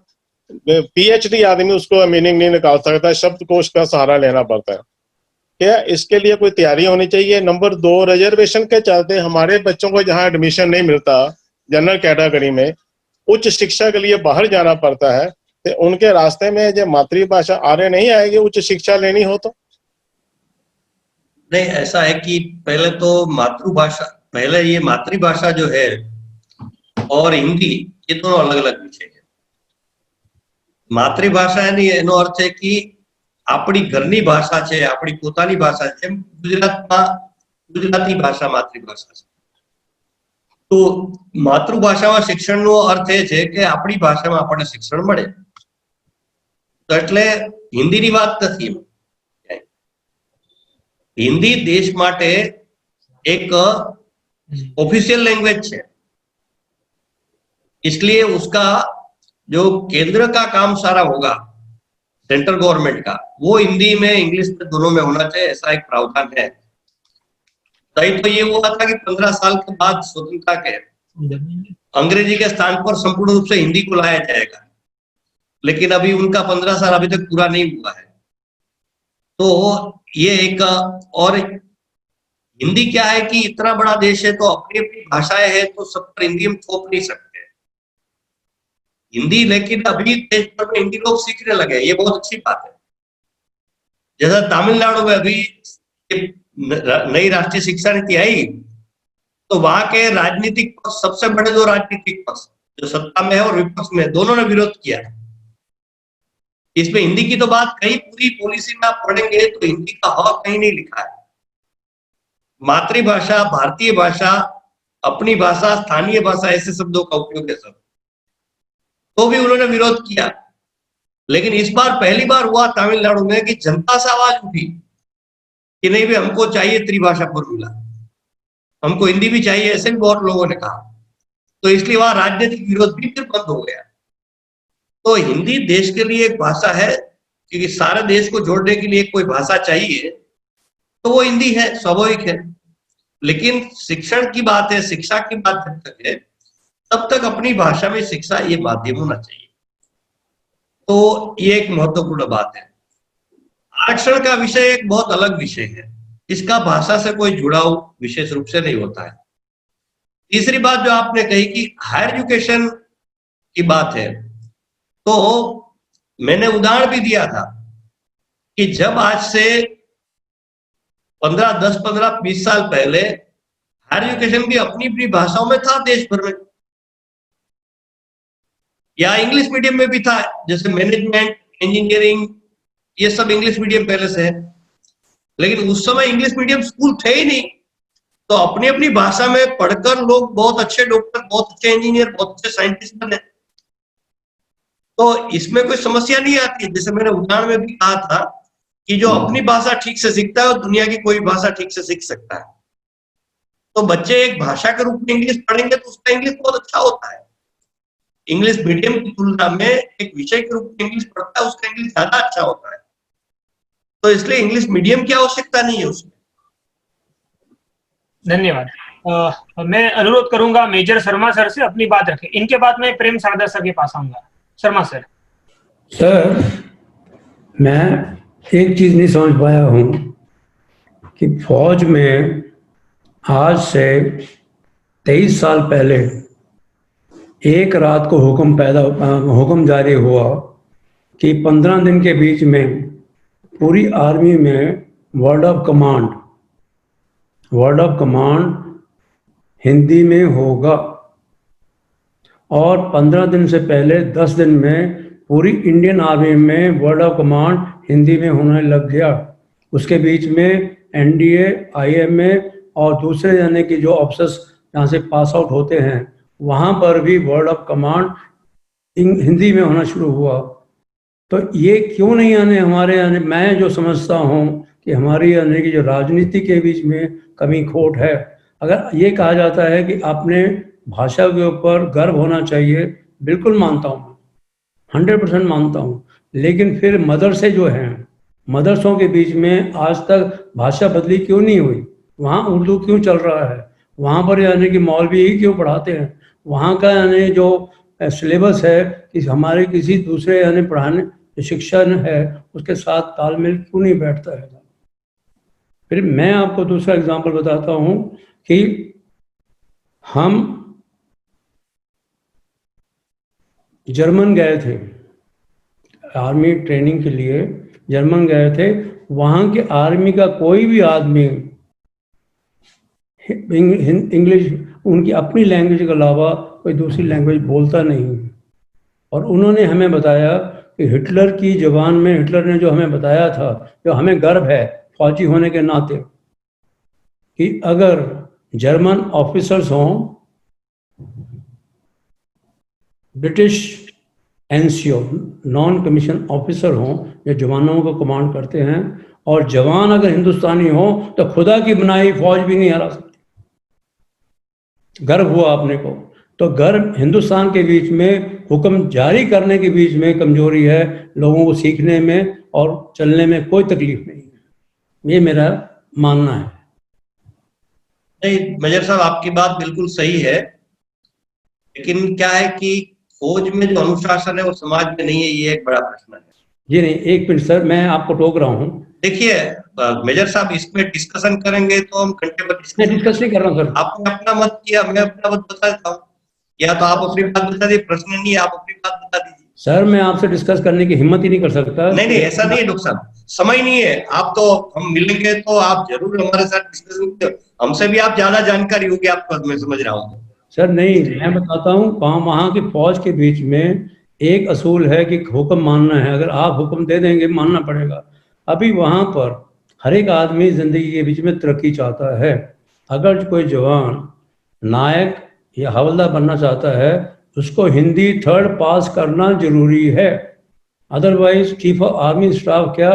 पीएचडी आदमी उसको मीनिंग नहीं निकाल सकता, शब्दकोश का सहारा लेना पड़ता है. क्या इसके लिए कोई तैयारी होनी चाहिए? नंबर 2, रिजर्वेशन के चलते हमारे बच्चों को जहाँ एडमिशन नहीं मिलता जनरल कैटेगरी में, उच्च शिक्षा के लिए बाहर जाना पड़ता है, तो उनके रास्ते में जो मातृभाषा आगे नहीं आएगी उच्च शिक्षा लेनी हो तो? नहीं, ऐसा है कि पहले तो ये मातृभाषा जो है और हिंदी ये दोनों अलग अलग विषय है. मातृभाषा एनो अर्थ है कि આપણી ઘરની ભાષા છે, આપણી પોતાની ભાષા છે. ગુજરાતમાં ગુજરાતી ભાષા માતૃભાષા છે. તો માતૃભાષામાં શિક્ષણનો અર્થ એ છે કે આપણી ભાષામાં આપણને શિક્ષણ મળે. તો એટલે હિન્દીની વાત નથી. हिंदी देश माटे एक ऑफिशियल लैंग्वेज है, इसलिए उसका जो केंद्र का काम सारा होगा सेंट्रल गवर्नमेंट का, वो हिंदी में इंग्लिश में दोनों में होना चाहिए, ऐसा एक प्रावधान है. तभी तो ये हुआ था कि 15 साल के बाद स्वतंत्रता के अंग्रेजी के स्थान पर संपूर्ण रूप से हिंदी को लाया जाएगा, लेकिन अभी उनका 15 साल अभी तक पूरा नहीं हुआ है. तो ये एक, और हिंदी क्या है कि इतना बड़ा देश है तो अपनी अपनी भाषाएं हैं, तो सब पर हिंदी हम थोप नहीं सकते हिंदी. लेकिन अभी देश भर में हिंदी लोग सीखने लगे, ये बहुत अच्छी बात है. जैसा तमिलनाडु में अभी नई राष्ट्रीय शिक्षा नीति आई, तो वहां के राजनीतिक पक्ष, सबसे बड़े जो राजनीतिक पक्ष जो सत्ता में है और विपक्ष में, दोनों ने विरोध किया. इसमें हिंदी की तो बात कहीं पूरी पॉलिसी में आप पढ़ेंगे तो हिंदी का हक कहीं नहीं लिखा है. मातृभाषा, भारतीय भाषा, अपनी भाषा, स्थानीय भाषा, ऐसे शब्दों का उपयोग है सब. तो भी उन्होंने विरोध किया. लेकिन इस बार पहली बार हुआ तमिलनाडु में कि जनता से आवाज उठी कि नहीं भी हमको चाहिए त्रिभाषा फॉर्मूला, हमको हिंदी भी चाहिए, ऐसे भी बहुत लोगों ने कहा. तो इसलिए वहां राजनीतिक विरोध भी फिर बंद हो गया. तो हिंदी देश के लिए एक भाषा है, क्योंकि सारे देश को जोड़ने के लिए कोई भाषा चाहिए, तो वो हिंदी है, स्वाभाविक है. लेकिन शिक्षण की बात है, शिक्षा की बात जब तक है तब तक अपनी भाषा में शिक्षा ये माध्यम होना चाहिए. तो ये एक महत्वपूर्ण बात है. आरक्षण का विषय एक बहुत अलग विषय है, इसका भाषा से कोई जुड़ाव विशेष रूप से नहीं होता है. तीसरी बात जो आपने कही कि हायर एजुकेशन की बात है, तो मैंने उदाहरण भी दिया था कि जब आज से 10, 15, 20 साल पहले हायर एजुकेशन भी अपनी अपनी भाषाओं में था देश भर में, या इंग्लिश मीडियम में भी था, जैसे मैनेजमेंट, इंजीनियरिंग, ये सब इंग्लिश मीडियम पहले से है। लेकिन उस समय इंग्लिश मीडियम स्कूल थे ही नहीं, तो अपनी अपनी भाषा में पढ़कर लोग बहुत अच्छे डॉक्टर, बहुत अच्छे इंजीनियर, बहुत अच्छे साइंटिस्ट बने। तो इसमें कोई समस्या नहीं आती। जैसे मैंने उदाहरण में भी कहा था कि जो अपनी भाषा ठीक से सीखता है वो दुनिया की कोई भाषा ठीक से सीख सकता है। तो बच्चे एक भाषा के रूप में इंग्लिश पढ़ेंगे तो उसका इंग्लिश बहुत अच्छा होता है। इंग्लिश मीडियम की तुलना में एक विषय के रूप में इंग्लिश पढ़ता है, उसका इंग्लिश ज्यादा अच्छा होता है। तो इसलिए इंग्लिश मीडियम की आवश्यकता नहीं है उसमें। धन्यवाद। मैं अनुरोध करूंगा मेजर शर्मा सर से अपनी बात रखें। इनके बाद मैं प्रेम सारदा सर के पास आऊंगा। शर्मा सर। सर, मैं एक चीज नहीं समझ पाया हूं कि फौज में आज से 23 साल पहले एक रात को हुक्म जारी हुआ कि 15 दिन के बीच में पूरी आर्मी में वर्ड ऑफ कमांड हिंदी में होगा, और 15 दिन से पहले 10 दिन में पूरी इंडियन आर्मी में वर्ड ऑफ कमांड हिंदी में होने लग गया। उसके बीच में एनडीए, आईएमए और दूसरे यानी कि जो ऑफिसर्स यहाँ से पास आउट होते हैं वहाँ पर भी वर्ड ऑफ कमांड हिंदी में होना शुरू हुआ। तो ये क्यों नहीं आने हमारे यानी, मैं जो समझता हूँ कि हमारी यानी कि जो राजनीति के बीच में कमी खोट है। अगर ये कहा जाता है कि अपने भाषा के ऊपर गर्व होना चाहिए, बिल्कुल मानता हूँ, 100% मानता हूँ, लेकिन फिर मदरसे जो हैं, मदरसों के बीच में आज तक भाषा बदली क्यों नहीं हुई? वहाँ उर्दू क्यों चल रहा है? वहाँ पर यानी कि मौलवी ही क्यों पढ़ाते हैं? वहाँ का यानी जो सिलेबस है कि हमारे किसी दूसरे यानी पढ़ाने शिक्षा है उसके साथ तालमेल क्यों नहीं बैठता है? फिर मैं आपको दूसरा एग्जांपल बताता हूँ कि हम जर्मन गए थे, आर्मी ट्रेनिंग के लिए जर्मन गए थे। वहाँ के आर्मी का कोई भी आदमी इंग्लिश, उनकी अपनी लैंग्वेज के अलावा कोई दूसरी लैंग्वेज बोलता नहीं। और उन्होंने हमें बताया कि हिटलर की ज़बान में, हिटलर ने जो हमें बताया था, जो हमें गर्व है फौजी होने के नाते, कि अगर जर्मन ऑफिसर्स हों, British NCO non commission officer हों जो जवानों को कमांड करते हैं, और जवान अगर हिंदुस्तानी हो तो खुदा की बनाई फौज भी नहीं हरा सकती। गर्व हुआ आपने को। तो गर्व हिंदुस्तान के बीच में हुक्म जारी करने के बीच में कमजोरी है, लोगों को सीखने में और चलने में कोई तकलीफ नहीं है। ये मेरा मानना है। नहीं मेजर साहब, आपकी बात बिल्कुल सही है, लेकिन क्या है कि फौज में जो अनुशासन है वो समाज में नहीं है, ये एक बड़ा प्रश्न है। जी नहीं, एक मिनट सर, मैं आपको टोक रहा हूँ। देखिए मेजर साहब, इसमें डिस्कशन करेंगे तो हम घंटे भर डिस्कस नहीं कर रहा हूँ सर। आपने अपना मत किया, मैं अपना मत बता देता हूँ, या तो आप अपनी बात बता दीजिए, प्रश्न नहीं है, आप अपनी बात बता दीजिए। सर मैं आपसे डिस्कस करने की हिम्मत ही नहीं कर सकता। नहीं नहीं, ऐसा नहीं है डॉक्टर साहब, समय नहीं है। आप तो, हम मिलेंगे तो आप जरूर हमारे साथ डिस्कशन, हमसे भी आप ज्यादा जानकारी होगी आपको, मैं समझ रहा हूँ। सर नहीं, मैं बताता हूँ, वहाँ की फौज के बीच में एक असूल है कि हुक्म मानना है। अगर आप हुक्म दे देंगे मानना पड़ेगा। अभी वहाँ पर हर एक आदमी जिंदगी के बीच में तरक्की चाहता है। अगर कोई जवान नायक या हवलदार बनना चाहता है, उसको हिंदी 3rd पास करना जरूरी है। Otherwise chief of army staff क्या,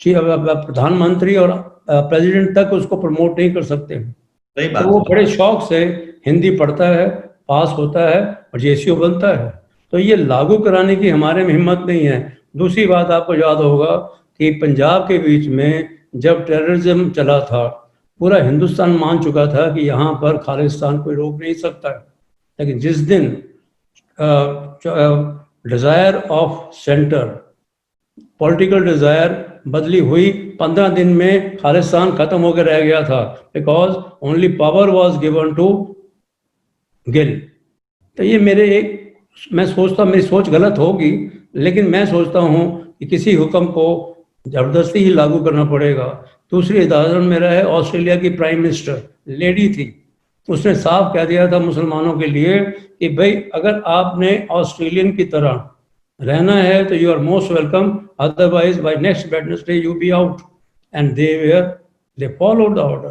प्रधानमंत्री और प्रेसिडेंट तक उसको प्रमोट नहीं कर सकते। तो वो बड़े शौक से हिंदी पढ़ता है, पास होता है और जेसीओ बनता है। तो ये लागू कराने की हमारे में हिम्मत नहीं है। दूसरी बात, आपको याद होगा कि पंजाब के बीच में जब टेररिज्म चला था, पूरा हिंदुस्तान मान चुका था कि यहाँ पर खालिस्तान कोई रोक नहीं सकता है। लेकिन जिस दिन desire of centre, political desire बदली हुई, 15 दिन में खालिस्तान खत्म होकर रह गया था, because only power was given to Gill. तो ये मेरे मैं सोचता, मेरी सोच गलत होगी, लेकिन मैं सोचता हूँ कि किसी हुक्म को जबरदस्ती ही लागू करना पड़ेगा। दूसरी उदाहरण मेरा है, ऑस्ट्रेलिया की प्राइम मिनिस्टर लेडी थी, उसने साफ कह दिया था मुसलमानों के लिए कि भाई अगर आपने ऑस्ट्रेलियन की तरह रहना है तो you are most welcome, otherwise by next Wednesday you be out. And they followed the order.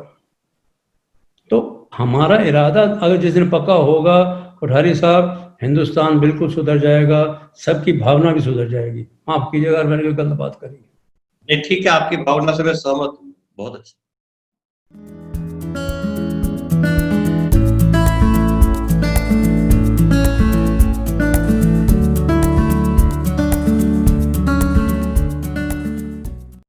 तो हमारा इरादा अगर जिस दिन पक्का होगा कोठारी साहब, हिंदुस्तान बिल्कुल सुधर जाएगा, सबकी भावना भी सुधर जाएगी। माफ कीजिएगा अगर मैंने कोई गलत बात करी। नहीं, ठीक है, आपकी भावना से मैं सहमत हूँ। बहुत अच्छा।